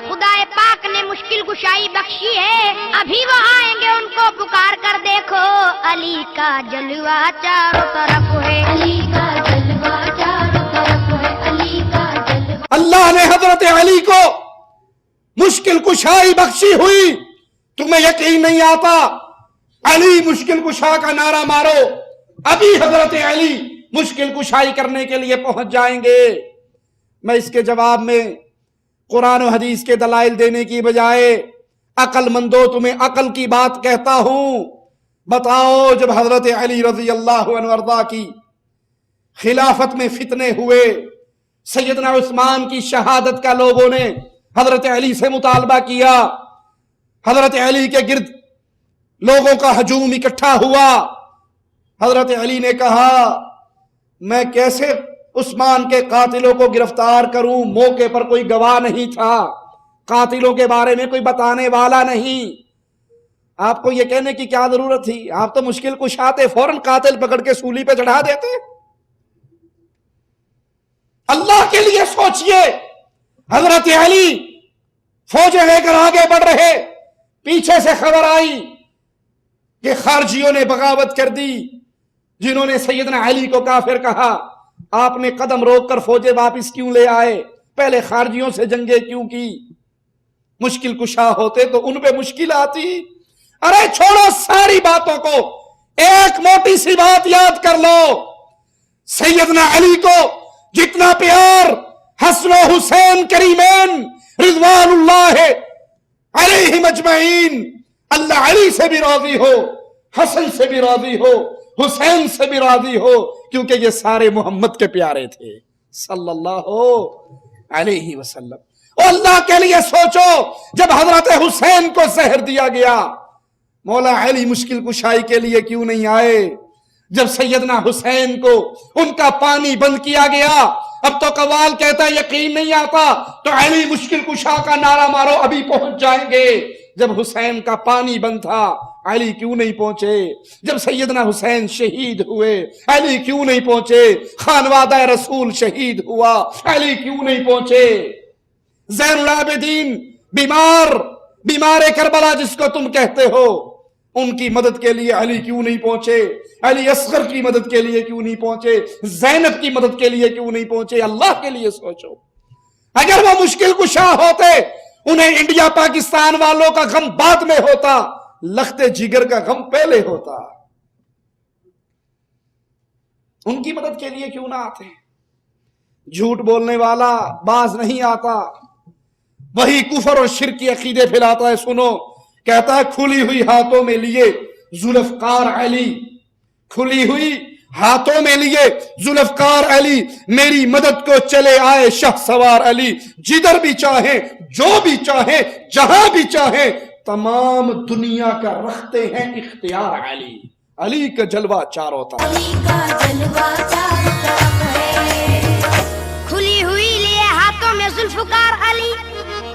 خدا پاک نے مشکل کشائی بخشی ہے، ابھی وہ آئیں گے ان کو پکار کر دیکھو، علی کا جلوہ چاروں طرف ہے، علی کا جلوہ چاروں طرف ہے، علی کا جلوہ۔ اللہ نے حضرت علی کو مشکل کشائی بخشی ہوئی، تمہیں یقین نہیں آتا؟ علی مشکل کشا کا نعرہ مارو، ابھی حضرت علی مشکل کشائی کرنے کے لیے پہنچ جائیں گے۔ میں اس کے جواب میں قرآن و حدیث کے دلائل دینے کی بجائے عقل مندو تمہیں عقل کی بات کہتا ہوں۔ بتاؤ جب حضرت علی رضی اللہ عنہ وارضا کی خلافت میں فتنے ہوئے، سیدنا عثمان کی شہادت کا لوگوں نے حضرت علی سے مطالبہ کیا، حضرت علی کے گرد لوگوں کا ہجوم اکٹھا ہوا، حضرت علی نے کہا میں کیسے عثمان کے قاتلوں کو گرفتار کروں، موقع پر کوئی گواہ نہیں تھا، قاتلوں کے بارے میں کوئی بتانے والا نہیں، آپ کو یہ کہنے کی کیا ضرورت تھی؟ آپ تو مشکل کشا تھے، فوراً قاتل پکڑ کے سولی پہ چڑھا دیتے۔ اللہ کے لیے سوچئے، حضرت علی فوجیں لے کر آگے بڑھ رہے، پیچھے سے خبر آئی کہ خارجیوں نے بغاوت کر دی، جنہوں نے سیدنا علی کو کافر کہا۔ آپ نے قدم روک کر فوجیں واپس کیوں لے آئے؟ پہلے خارجیوں سے جنگیں کیوں کی؟ مشکل کشا ہوتے تو ان پہ مشکل آتی۔ ارے چھوڑو ساری باتوں کو، ایک موٹی سی بات یاد کر لو، سیدنا علی کو جتنا پیار حسن و حسین کریمین رضوان اللہ علیہم اجمعین، اللہ علی سے بھی راضی ہو، حسن سے بھی راضی ہو، حسین سے بھی راضی ہو، کیونکہ یہ سارے محمد کے پیارے تھے صلی اللہ علیہ وسلم۔ اور اللہ کے لیے سوچو، جب حضرت حسین کو زہر دیا گیا، مولا علی مشکل کشائی کے لیے کیوں نہیں آئے؟ جب سیدنا حسین کو ان کا پانی بند کیا گیا، اب تو قوال کہتا ہے یقین نہیں آتا تو علی مشکل کشا کا نعرہ مارو، ابھی پہنچ جائیں گے۔ جب حسین کا پانی بند تھا، علی کیوں نہیں پہنچے؟ جب سیدنا حسین شہید ہوئے، علی کیوں نہیں پہنچے؟ خانوادہ رسول شہید ہوا، علی کیوں نہیں پہنچے؟ زین العابدین بیمار کربلا جس کو تم کہتے ہو، ان کی مدد کے لیے علی کیوں نہیں پہنچے؟ علی اصغر کی مدد کے لیے کیوں نہیں پہنچے؟ زینب کی مدد کے لیے کیوں نہیں پہنچے؟ اللہ کے لیے سوچو. اگر وہ مشکل کشا ہوتے انہیں انڈیا پاکستان والوں کا غم بعد میں ہوتا، لخت جگر کا غم پہلے ہوتا. ان کی مدد کے لیے کیوں نہ آتے؟ جھوٹ بولنے والا باز نہیں آتا، وہی کفر اور شرک کی عقیدے پھیلاتا ہے. سنو، کہتا ہے کھلی ہوئی ہاتھوں میں لیے ذوالفقار علی، کھلی ہوئی ہاتھوں میں لیے ذوالفقار علی، میری مدد کو چلے آئے شاہ سوار علی. جدھر بھی چاہیں، جو بھی چاہیں، جہاں بھی چاہیں، تمام دنیا کا رکھتے ہیں اختیار علی. علی کا جلوہ چاروں طرف، علی کا جلوہ چاروں طرف ہے. کھلی ہوئی لیے ہاتھوں میں ذوالفقار علی،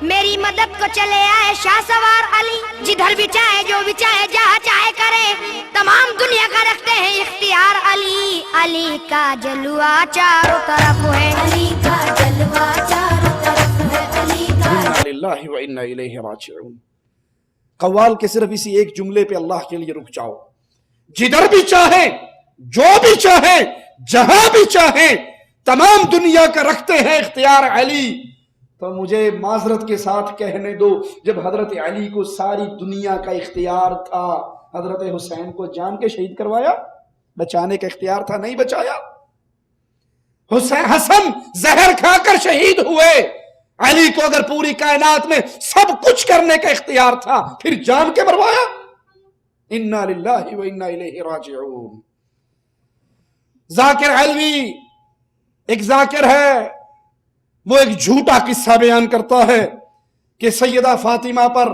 میری مدد کو چلے آئے شاہ سوار علی. جدھر بھی چاہے، جو بھی چاہے، جہاں چاہے کرے، تمام دنیا کا رکھتے ہیں اختیار علی. علی کا جلوہ چاروں طرف ہے، علی کا جلوہ چاروں طرف ہے، علی کا. انا للہ و انا الیہ راجعون. قوال کے صرف اسی ایک جملے پہ اللہ کے لیے رک جاؤ. جدھر بھی چاہیں، جو بھی چاہیں، جہاں بھی چاہیں، تمام دنیا کا رکھتے ہیں اختیار علی. تو مجھے معذرت کے ساتھ کہنے دو، جب حضرت علی کو ساری دنیا کا اختیار تھا، حضرت حسین کو جان کے شہید کروایا؟ بچانے کا اختیار تھا، نہیں بچایا. حسن زہر کھا کر شہید ہوئے. علی کو اگر پوری کائنات میں سب کچھ کرنے کا اختیار تھا، پھر جان کے مروایا؟ انا للہ و انا الیہ راجعون. ذاکر علوی ایک ذاکر ہے، وہ ایک جھوٹا قصہ بیان کرتا ہے کہ سیدہ فاطمہ پر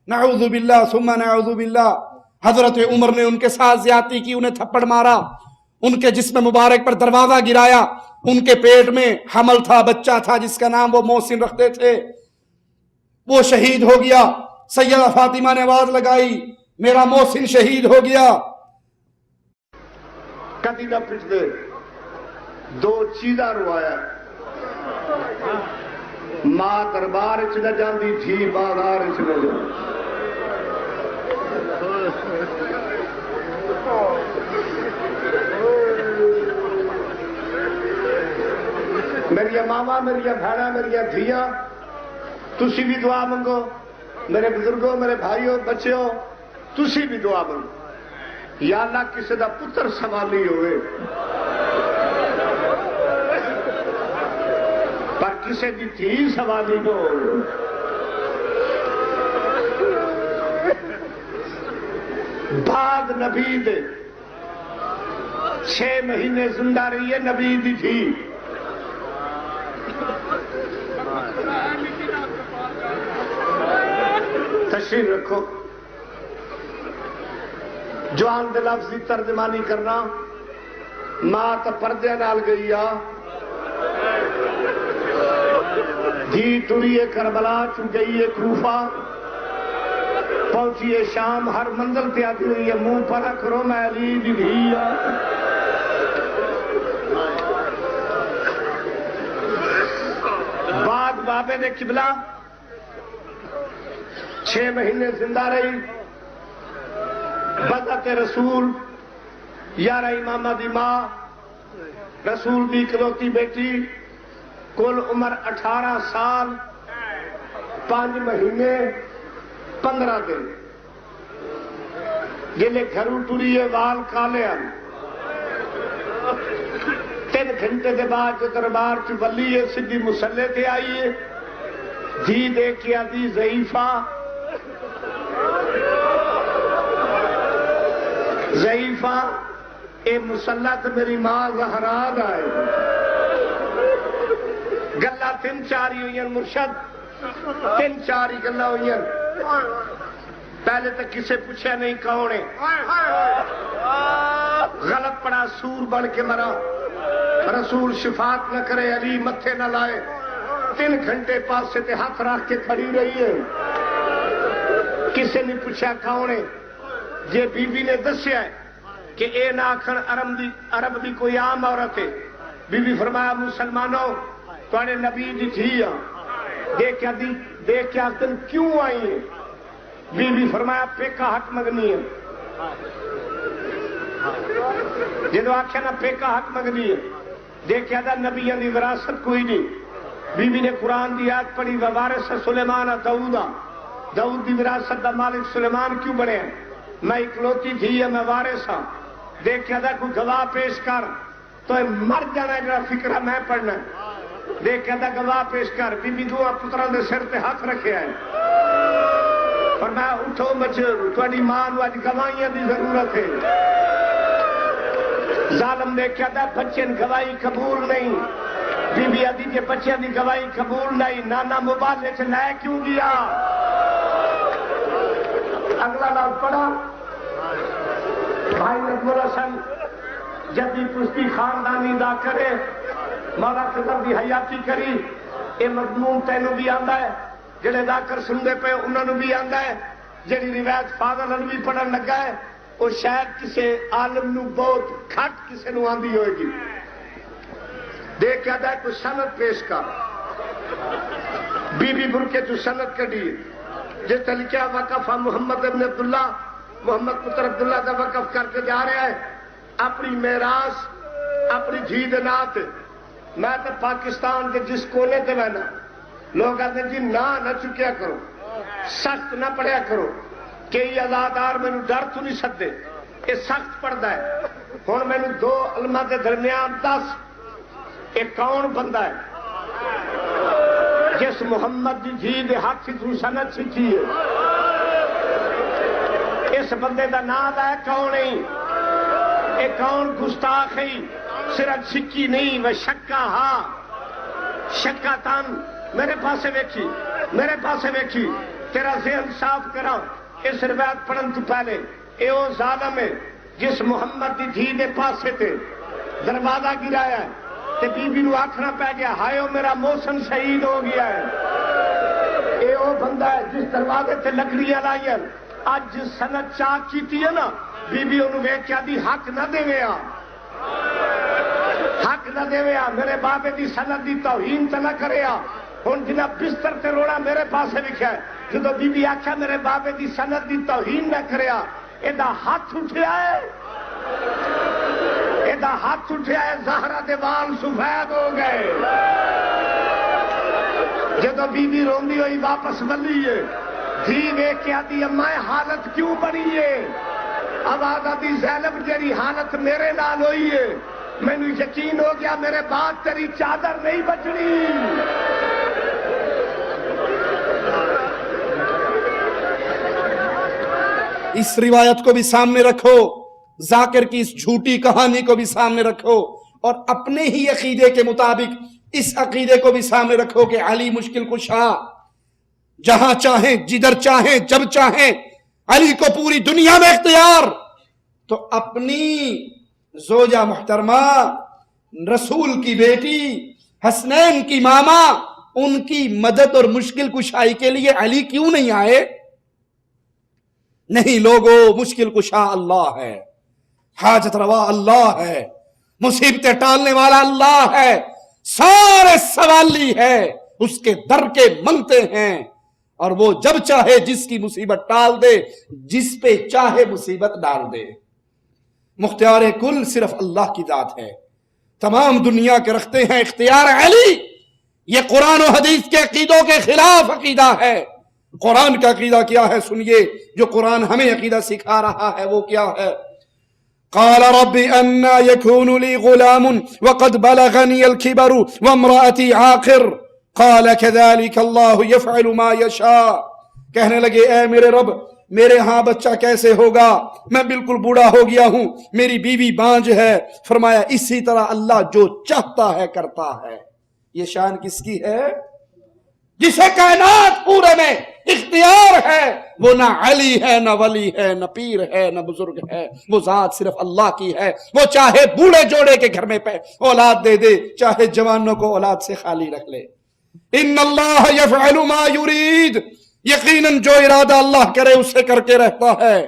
نعوذ باللہ ثم نعوذ باللہ حضرت عمر نے ان کے ساتھ زیادتی کی، انہیں تھپڑ مارا، ان کے جسم مبارک پر دروازہ گرایا. ان کے پیٹ میں حمل تھا، بچہ تھا جس کا نام وہ محسن رکھتے تھے. وہ شہید ہو گیا. سیدہ فاطمہ نے آواز لگائی، میرا محسن شہید ہو گیا. کدی نہ پچھلے دو چیزاں روایا، ماں دربار چ نہ جاندی تھی، بازار چ نہ جاندی. میری ماما، میری بہناں، میری دھیاں، تسی بھی دعا منگو. میرے بزرگوں، میرے بھائیوں، بچیوں، تسی بھی دعا منگو. یا اللہ کسی دا پتر سنبھالی ہوئے، پر کسی دی دھی سنبھالی نہ ہوئے. بعد نبی دے 6 مہینے زندہ رہی ہے نبی دی تھی. تشریف رکھو. جوان دے لفظ دی ترجمانی کرنا. ماں تا پردے نال گئی آ، دھی ٹریے کربلا چ گئی ہے کوفہ، پہنچیے شام، ہر منزل پہ آتی ہوئی ہے منہ پر کرو میں علی دی دھی آ. بعد بابے نے قبلہ 6 مہینے زندہ رہی. بدعت رسول 11 امامہ دی ماں، رسول دی اکلوتی بیٹی، کل عمر 18 سال 5 مہینے 15 دن. جلے گھروں ٹریے وال کالے آن. 3 گھنٹے دے بعد جو دربار چ ولی ہے سدھی مسلے تے آئی ہے. دھی دیکھ کے آدھی ضعیفہ، ضعیفہ اے مسلح تے میری ماں زہرا دا ہے. گلا 3-4 ہی ہوئی مرشد، 3-4 ہی گلا ہوئی. پہلے تک کسے پوچھا نہیں کون ہے. غلط پڑا، سور بن کے مرا. رسول شفاعت نہ کرے، علی متھے نہ لائے. 3 گھنٹے پاسے تے ہاتھ رکھ کے کھڑی رہی ہے. کسے نے پوچھا کون ہے. یہ بی بی نے دسیا ہے کہ اے نہ آکھن عرب دی کوئی عام عورت ہے. بی بی فرمایا مسلمانوں تواڈے نبی دی تھی آ. دیکھ کے آخر کیوں آئی ہے. بی بی فرمایا پیکا حق مگنی ہے. جدو آخیا نا پیکا حق منگنی ہے دیکھا دا نبیوں دی وراثت کوئی نہیں. بی بی نے قرآن دی آیت پڑھی وارث سلیمان داؤدا، داؤد دی وراثت دا مالک سلیمان کیوں بنے ہیں؟ میں اکلوتی تھی ہے، میں وارث ہاں. دیکھا دا کوئی گواہ پیش کر تو مر جانا ہے جڑا فکرہ میں پڑھنا ہے. دیکھا دا گواہ پیش کر. بی بی دو پتران دے سر تے ہاتھ رکھے ہیں اور میں اٹھو مچھر تھوڑی ماں نو اج گواہیاں دی ضرورت ہے. ظالم نے کیا تھا بچے گواہی قبول نہیں. بی بی آدھی کے بچے دی گواہی قبول نہیں. نانا موبائل سے لے کیوں گیا؟ اگلا نام پڑھا بھائی نجم الحسن جدی پشتی خاندانی دا کرے مولا قدر دی حیاتی کری. یہ مضمون تینوں بھی آندا ہے، جڑے دا کر سنتے پے انہوں نے بھی آندا ہے. جڑی روایت فاضل بھی پڑھن لگا ہے وہ شاید کسی عالم نو بہت کھٹ کسی نو آندی ہوئے گی. دیکھ کیا ہے کوئی سند پیش کر. بی بی برکے تو سند کڑی جس تے لکھا وقف محمد ابن عبداللہ، محمد پتر عبداللہ دا وقف کر کے جا رہا ہے اپنی میراث اپنی جھی دے نات. میں تو پاکستان کے جس کونے تے بہنا لوگ آتے جی نہ چکیا کرو، سخت نہ پڑھیا کرو. کئی ازادار میں ڈر تو نہیں سکتے، یہ سخت پڑھتا ہے. ہوں میں دو علماء کے درمیان دس یہ کون بندہ ہے جس محمد جی دے ہاتھ تو سند سیکھی ہے؟ اس بندے دا نام ہے کون ہے؟ یہ کون گستاخ ہے؟ صرف سکی نہیں وہ شکا ہاں شکا تن. میرے پاسے ویکھی، میرے پاسے ویکھی، تیرا ذہن صاف کرا. اس روایت پڑھن تو پہلے اے او ظالم ہے جس محمد دی دھی دے پاسے تے دروازہ گرایا ہے تے بی بی نو آکھنا پہ گیا ہائے او میرا محسن شہید ہو گیا ہے. اے او بندہ ہے جس دروازے تے لکڑیاں لائیاں اج سند چاک کیتی ہے نا. بی بی انہوں ویکھ کے دی حق نہ دیویا، حق نہ دیویا، میرے بابے دی سند دی توہین تے نہ کریا. ہن جنہ بستر تے روڑا میرے پاسے لکھا ہے جدو بی بی آکھا میرے بابے دی سند دی توہین نہ کریا. ایدہ ہاتھ اٹھیا ہے، ایدہ ہاتھ اٹھیا ہے، زہرہ دے وال سفید ہو گئے. جدو بی بی روندی ہوئی واپس ملی ہے دھی ویکھ کے آدھی اماں حالت کیوں بنی ہے؟ اب آدھی زینب جیری حالت میرے نال ہوئی ہے میں نے یقین ہو گیا میرے بعد تیری چادر نہیں بچنی. اس روایت کو بھی سامنے رکھو، ذاکر کی اس جھوٹی کہانی کو بھی سامنے رکھو اور اپنے ہی عقیدے کے مطابق اس عقیدے کو بھی سامنے رکھو کہ علی مشکل کشا، جہاں چاہیں جدھر چاہیں جب چاہیں علی کو پوری دنیا میں اختیار. تو اپنی زوجہ محترمہ رسول کی بیٹی حسنین کی ماما ان کی مدد اور مشکل کشائی کے لیے علی کیوں نہیں آئے؟ نہیں لوگو، مشکل کشا اللہ ہے، حاجت روا اللہ ہے، مصیبتیں ٹالنے والا اللہ ہے. سارے سوالی ہے اس کے در کے منگتے ہیں اور وہ جب چاہے جس کی مصیبت ٹال دے، جس پہ چاہے مصیبت ڈال دے. مختار کل صرف اللہ کی ذات ہے، تمام دنیا کے رکھتے ہیں اختیار علی. یہ قرآن و حدیث کے عقیدوں کے خلاف عقیدہ ہے. قرآن کا عقیدہ کیا ہے سنیے، جو قرآن ہمیں عقیدہ سکھا رہا ہے وہ کیا ہے. قال رب أنا يكون لي غلام وقد بلغني الكبر وامرأتي عاقر قال كذلك الله يفعل ما يشاء. کہنے لگے اے میرے رب میرے ہاں بچہ کیسے ہوگا، میں بالکل بوڑھا ہو گیا ہوں، میری بیوی بانج ہے. فرمایا اسی طرح اللہ جو چاہتا ہے کرتا ہے. یہ شان کس کی ہے؟ جسے کائنات پورے میں اختیار ہے. وہ نہ علی ہے، نہ ولی ہے، نہ پیر ہے، نہ بزرگ ہے. وہ ذات صرف اللہ کی ہے. وہ چاہے بوڑھے جوڑے کے گھر میں اولاد دے دے، چاہے جوانوں کو اولاد سے خالی رکھ لے. ان اللہ یفعل ما یرید، یقیناً جو ارادہ اللہ کرے اسے کر کے رہتا ہے.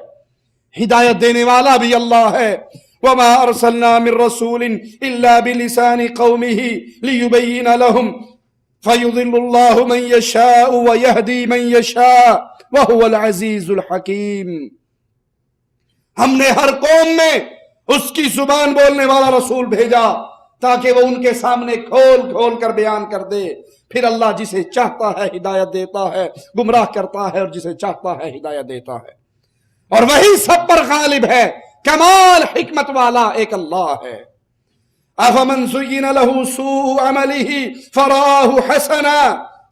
ہدایت دینے والا بھی اللہ ہے. وما ارسلنا من رسول الا بلسان قومه ليبين لهم فَيُضِلُّ اللَّهُ مَنْ يَشَاءُ وَيَهْدِي مَنْ يَشَاءُ وَهُوَ الْعَزِيزُ الْحَكِيمُ. ہم نے ہر قوم میں اس کی زبان بولنے والا رسول بھیجا تاکہ وہ ان کے سامنے کھول کھول کر بیان کر دے. پھر اللہ جسے چاہتا ہے ہدایت دیتا ہے، گمراہ کرتا ہے، اور جسے چاہتا ہے ہدایت دیتا ہے، اور وہی سب پر غالب ہے. کمال حکمت والا ایک اللہ ہے. افمن زین له سوء عمله فرآہ حسنا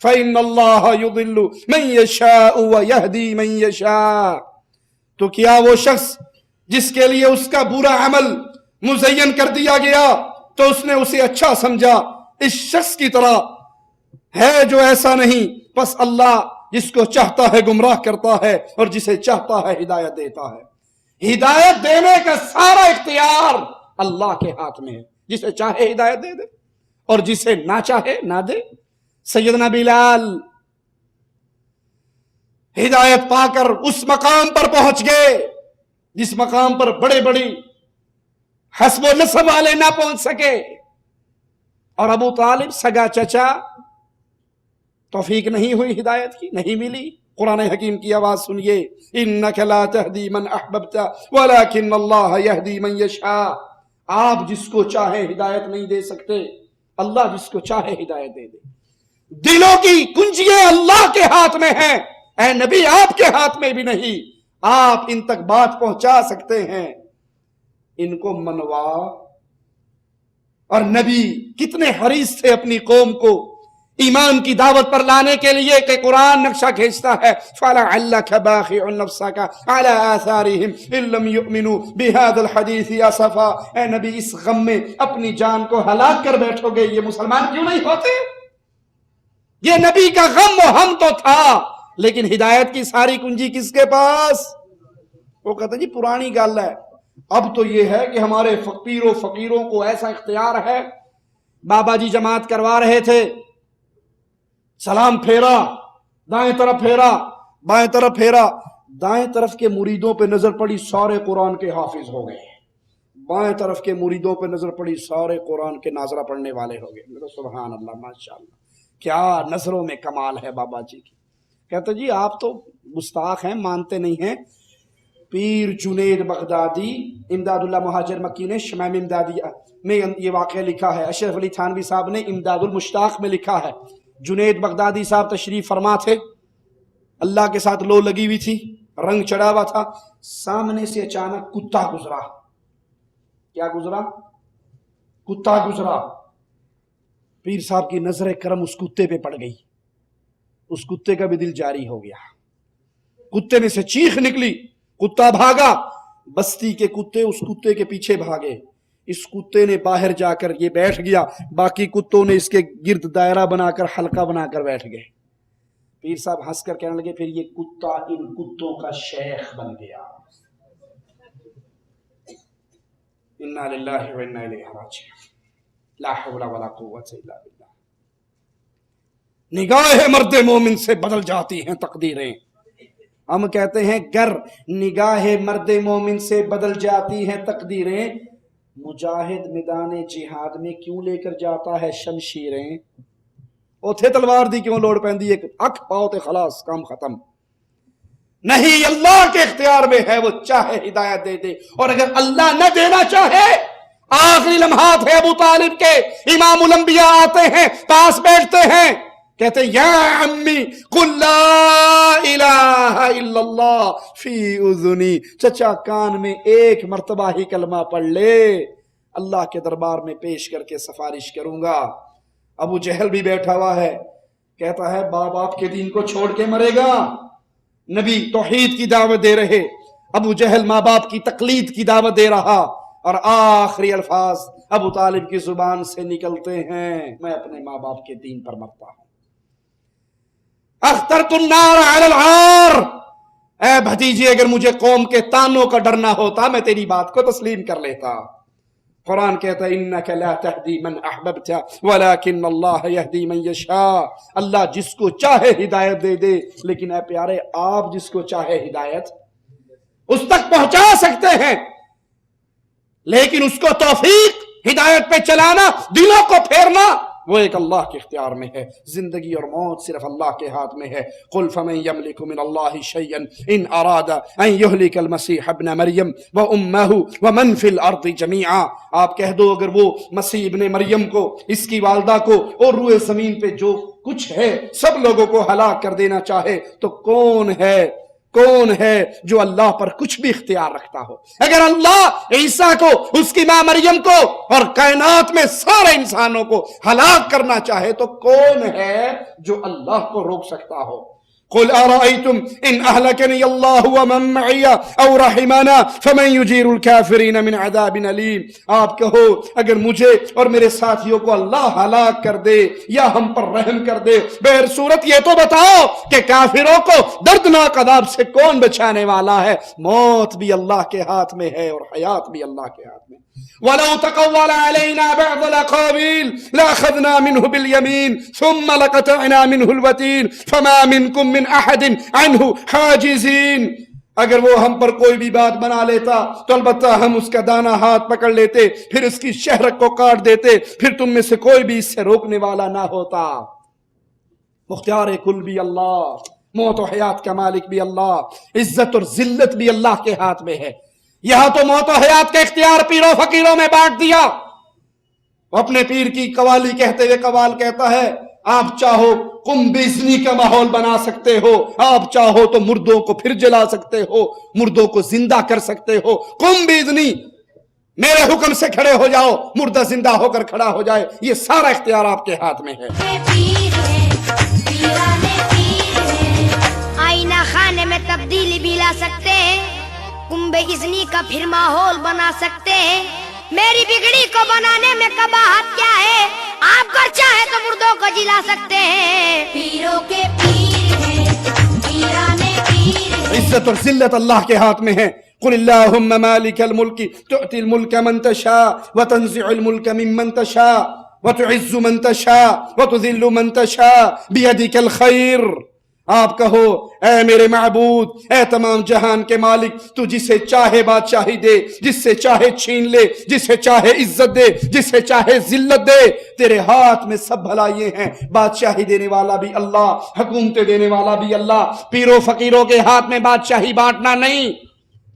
فإن اللہ یضل من یشاء ویہدی من یشاء. تو کیا وہ شخص جس کے لیے اس کا برا عمل مزین کر دیا گیا تو اس نے اسے اچھا سمجھا، اس شخص کی طرح ہے جو ایسا نہیں. پس اللہ جس کو چاہتا ہے گمراہ کرتا ہے اور جسے چاہتا ہے ہدایت دیتا ہے. ہدایت دینے کا سارا اختیار اللہ کے ہاتھ میں ہے. جسے چاہے ہدایت دے دے اور جسے نہ چاہے نہ دے. سیدنا بلال ہدایت پا کر اس مقام پر پہنچ گئے جس مقام پر بڑے بڑی حسب و نسب والے نہ پہنچ سکے. اور ابو طالب سگا چچا، توفیق نہیں ہوئی ہدایت کی، نہیں ملی. قرآن حکیم کی آواز سنیے، انک لا تہدی من احببت ولکن اللہ یہدی من یشاء. آپ جس کو چاہے ہدایت نہیں دے سکتے، اللہ جس کو چاہے ہدایت دے دے. دلوں کی کنجیاں اللہ کے ہاتھ میں ہیں، اے نبی آپ کے ہاتھ میں بھی نہیں. آپ ان تک بات پہنچا سکتے ہیں، ان کو منوا. اور نبی کتنے حریص تھے اپنی قوم کو ایمان کی دعوت پر لانے کے لیے کہ قرآن نقشہ کھینچتا ہے، فَلَعَلَّكَ بَاخِعٌ نَفْسَكَ عَلَىٰ آثَارِهِمْ إِن لَّمْ يُؤْمِنُوا بِهَٰذَا الْحَدِيثِ أَسَفًا. اے نبی اس غم میں اپنی جان کو ہلاک کر بیٹھو گے، یہ مسلمان کیوں نہیں ہوتے؟ یہ نبی کا غم و ہم تو تھا، لیکن ہدایت کی ساری کنجی کس کے پاس؟ وہ کہتے جی پرانی گل ہے، اب تو یہ ہے کہ ہمارے فقیروں کو ایسا اختیار ہے. بابا جی جماعت کروا رہے تھے، سلام پھیرا، دائیں طرف پھیرا، بائیں طرف پھیرا. دائیں طرف کے مریدوں پہ نظر پڑی، سارے قرآن کے حافظ ہو گئے. بائیں طرف کے مریدوں پہ نظر پڑی، سارے قرآن کے ناظرہ پڑھنے والے ہو گئے. سبحان اللہ، ماشاءاللہ، کیا نظروں میں کمال ہے بابا جی کی. کہتے جی آپ تو گستاخ ہیں، مانتے نہیں ہیں. پیر جنید بغدادی، امداد اللہ مہاجر مکی نے شمائم امدادیہ میں یہ واقعہ لکھا ہے. اشرف علی تھانوی صاحب نے امداد المشتاق میں لکھا ہے. جنید بغدادی صاحب تشریف فرما تھے، اللہ کے ساتھ لو لگی ہوئی تھی، رنگ چڑھا ہوا تھا. سامنے سے اچانک کتا گزرا. کیا گزرا؟ کتا گزرا. پیر صاحب کی نظر کرم اس کتے پہ پڑ گئی. اس کتے کا بھی دل جاری ہو گیا. کتے میں سے چیخ نکلی، کتا بھاگا. بستی کے کتے اس کتے کے پیچھے بھاگے. اس کتے نے باہر جا کر یہ بیٹھ گیا، باقی کتوں نے اس کے گرد دائرہ بنا کر حلقہ بنا کر بیٹھ گئے. پیر صاحب ہنس کر کہنے لگے پھر یہ کتا ان کتوں کا شیخ بن گیا. انا للہ و انا الیہ راجعون، لا حول ولا قوت الا باللہ. نگاہ مرد مومن سے بدل جاتی ہیں تقدیریں. ہم کہتے ہیں گر نگاہ مرد مومن سے بدل جاتی ہیں تقدیریں، مجاہد میدان جہاد میں کیوں لے کر جاتا ہے شمشیریں. اوتھے تلوار دی کیوں لوڑ پیندی، ایک اکھ پاؤ تے خلاص کام ختم. نہیں، اللہ کے اختیار میں ہے، وہ چاہے ہدایت دے دے، اور اگر اللہ نہ دینا چاہے. آخری لمحات ہے ابو طالب کے، امام الانبیاء آتے ہیں، پاس بیٹھتے ہیں، کہتے ہیں یا عمی قل لا الہ الا اللہ فی اذنی. چچا کان میں ایک مرتبہ ہی کلمہ پڑھ لے، اللہ کے دربار میں پیش کر کے سفارش کروں گا. ابو جہل بھی بیٹھا ہوا ہے، کہتا ہے باپ آپ کے دین کو چھوڑ کے مرے گا. نبی توحید کی دعوت دے رہے، ابو جہل ماں باپ کی تقلید کی دعوت دے رہا، اور آخری الفاظ ابو طالب کی زبان سے نکلتے ہیں میں اپنے ماں باپ کے دین پر مرتا ہوں. اخترت النار علی العار. اے بھتیجی اگر مجھے قوم کے تانوں کا ڈر نہ ہوتا میں تیری بات کو تسلیم کر لیتا. قرآن کہتا ہے انک لا تہدی من احببت ولکن اللہ یہدی من یشاء. اللہ جس کو چاہے ہدایت دے دے، لیکن اے پیارے آپ جس کو چاہے ہدایت اس تک پہنچا سکتے ہیں، لیکن اس کو توفیق ہدایت پہ چلانا، دلوں کو پھیرنا وہ ایک اللہ کے اختیار میں ہے. زندگی اور موت صرف اللہ کے ہاتھ میں ہے. قل فمن يملك من الله شيئا ان اراد ان يهلك المسيح ابن مریم وامه ومن في الارض جميعا. آپ کہہ دو اگر وہ مسیح ابن مریم کو، اس کی والدہ کو اور روئے زمین پہ جو کچھ ہے سب لوگوں کو ہلاک کر دینا چاہے تو کون ہے جو اللہ پر کچھ بھی اختیار رکھتا ہو؟ اگر اللہ عیسیٰ کو، اس کی ماں مریم کو اور کائنات میں سارے انسانوں کو ہلاک کرنا چاہے تو کون ہے جو اللہ کو روک سکتا ہو؟ قل ارأيتم ان اهلكني الله ومن معي او رحمنا فمن يجير الكافرين من عذاب اليم. آپ کہو اگر مجھے اور میرے ساتھیوں کو اللہ ہلاک کر دے یا ہم پر رحم کر دے، بہر صورت یہ تو بتاؤ کہ کافروں کو دردناک عذاب سے کون بچانے والا ہے؟ موت بھی اللہ کے ہاتھ میں ہے اور حیات بھی اللہ کے ہاتھ میں. وَلَوْ تَقَوَّلَ عَلَيْنَا بَعْضَ الْأَقَاوِيلِ لَأَخَذْنَا مِنْهُ بِالْيَمِينِ ثُمَّ لَقَطَعْنَا مِنْهُ الْوَتِينَ فَمَا مِنْكُمْ مِنْ أَحَدٍ عَنْهُ حَاجِزِينَ. اگر وہ ہم پر کوئی بھی بات بنا لیتا تو البتہ ہم اس کا دانا ہاتھ پکڑ لیتے، پھر اس کی شہرک کو کاٹ دیتے، پھر تم میں سے کوئی بھی اس سے روکنے والا نہ ہوتا. مختار کل بھی اللہ، موت و حیات کا مالک بھی اللہ، عزت اور ذلت بھی اللہ کے ہاتھ میں ہے. یہاں تو موت و حیات کا اختیار پیروں فقیروں میں بانٹ دیا. اپنے پیر کی قوالی کہتے ہوئے قوال کہتا ہے آپ چاہو قم بیزنی کا ماحول بنا سکتے ہو، آپ چاہو تو مردوں کو پھر جلا سکتے ہو، مردوں کو زندہ کر سکتے ہو. قم بیزنی، میرے حکم سے کھڑے ہو جاؤ، مردہ زندہ ہو کر کھڑا ہو جائے. یہ سارا اختیار آپ کے ہاتھ میں ہے. آئینہ خانے میں تبدیلی بھی لا سکتے ہیں، کنبے اذنی کا پھر ماحول بنا سکتے ہیں. میری بگڑی کو بنانے میں قباحت کیا ہے؟ آپ کر چاہے تو مردوں کو جلا سکتے ہیں. پیروں کے پیر ہیں، پیرانے پیر ہیں. عزت اور ذلت اللہ کے ہاتھ میں ہے. قل اللہم مالک الملک تؤتی الملک من تشاء وتنزع الملک ممن تشاء وتعز من تشاء وتذل من تشاء بیدک الخیر. آپ کہو اے میرے معبود، اے تمام جہان کے مالک، تو جسے چاہے بادشاہی دے، جس سے چاہے چھین لے، جسے چاہے عزت دے، جسے چاہے ذلت دے. تیرے ہاتھ میں سب بھلائیاں ہیں. بادشاہی دینے والا بھی اللہ، حکومتیں دینے والا بھی اللہ. پیروں فقیروں کے ہاتھ میں بادشاہی بانٹنا نہیں،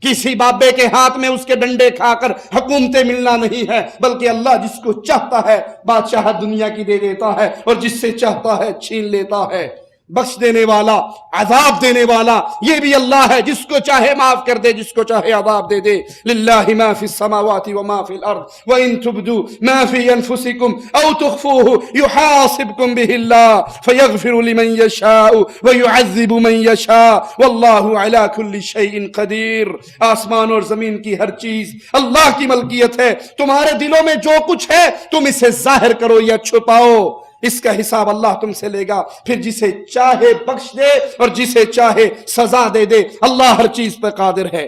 کسی بابے کے ہاتھ میں اس کے ڈنڈے کھا کر حکومتیں ملنا نہیں ہے، بلکہ اللہ جس کو چاہتا ہے بادشاہت دنیا کی دے دیتا ہے اور جس سے چاہتا ہے چھین لیتا ہے. بخش دینے والا، عذاب دینے والا یہ بھی اللہ ہے، جس کو چاہے معاف کر دے، جس کو چاہے عذاب دے دے. للہ ما فی السماوات وما فی الارض وان تبدوا ما فی انفسکم او تخفوه یحاسبکم به اللہ فیغفر لمن یشاء ویعذب من یشاء واللہ علی کل شیء قدیر. آسمان اور زمین کی ہر چیز اللہ کی ملکیت ہے. تمہارے دلوں میں جو کچھ ہے تم اسے ظاہر کرو یا چھپاؤ، اس کا حساب اللہ تم سے لے گا. پھر جسے چاہے بخش دے اور جسے چاہے سزا دے دے. اللہ ہر چیز پر قادر ہے.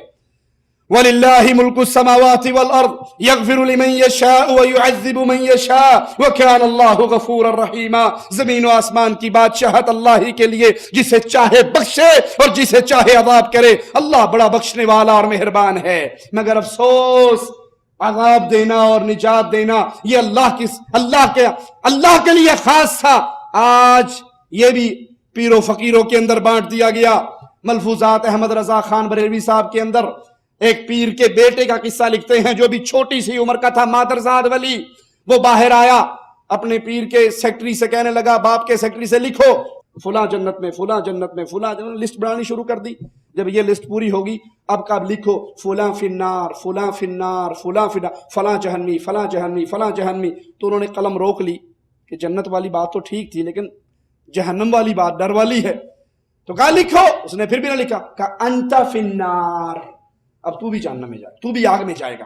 وَلِلَّهِ مُلْكُ السَّمَاوَاتِ وَالْأَرْضِ يَغْفِرُ لِمَنْ يَشَاءُ وَيُعَذِّبُ مَنْ يَشَاءُ وَكَانَ اللَّهُ غَفُورًا رَحِيمًا. زمین و آسمان کی بادشاہت اللہ ہی کے لیے، جسے چاہے بخشے اور جسے چاہے عذاب کرے. اللہ بڑا بخشنے والا اور مہربان ہے. مگر افسوس، عذاب دینا اور نجات دینا یہ اللہ کے لیے خاص تھا. آج یہ بھی پیر و فقیروں کے اندر بانٹ دیا گیا. ملفوظات احمد رضا خان بریلوی صاحب کے اندر ایک پیر کے بیٹے کا قصہ لکھتے ہیں جو بھی چھوٹی سی عمر کا تھا، مادرزاد ولی. وہ باہر آیا، اپنے پیر کے سیکٹری سے کہنے لگا، باپ کے سیکٹری سے لکھو فلاں جنت میں، فلاں جنت میں، فلاں جنت. لسٹ بنانی شروع کر دی. جب یہ لسٹ پوری ہوگی اب کب لکھو فلاں فی النار، فلاں فی النار، فلاں فی النار، فلاں جہنمی، فلاں جہنمی، فلاں جہنمی. تو انہوں نے قلم روک لی کہ جنت والی بات تو ٹھیک تھی لیکن جہنم والی بات ڈر والی ہے. تو کہا لکھو. اس نے پھر بھی نہ لکھا. کہا انت فی النار، اب تو بھی جہنم میں جائے، تو بھی آگ میں جائے گا.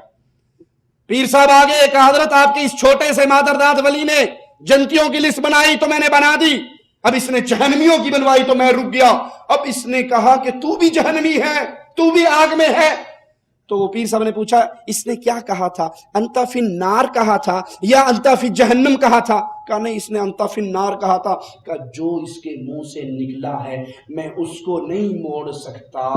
پیر صاحب آگے کہا حضرت آپ کے اس چھوٹے سے مادرزاد ولی نے جنتیوں کی لسٹ بنائی تو میں نے بنا دی، اب اس نے جہنمیوں کی بنوائی تو میں رک گیا. اب اس نے کہا کہ تو بھی جہنمی ہے، تو بھی آگ میں ہے. تو وہ پیر صاحب نے پوچھا اس نے کیا کہا تھا، انت فی النار کہا تھا یا انت فی جہنم کہا تھا؟ کہا نہیں، اس نے انت فی النار کہا تھا. کہا جو اس کے منہ سے نکلا ہے میں اس کو نہیں موڑ سکتا.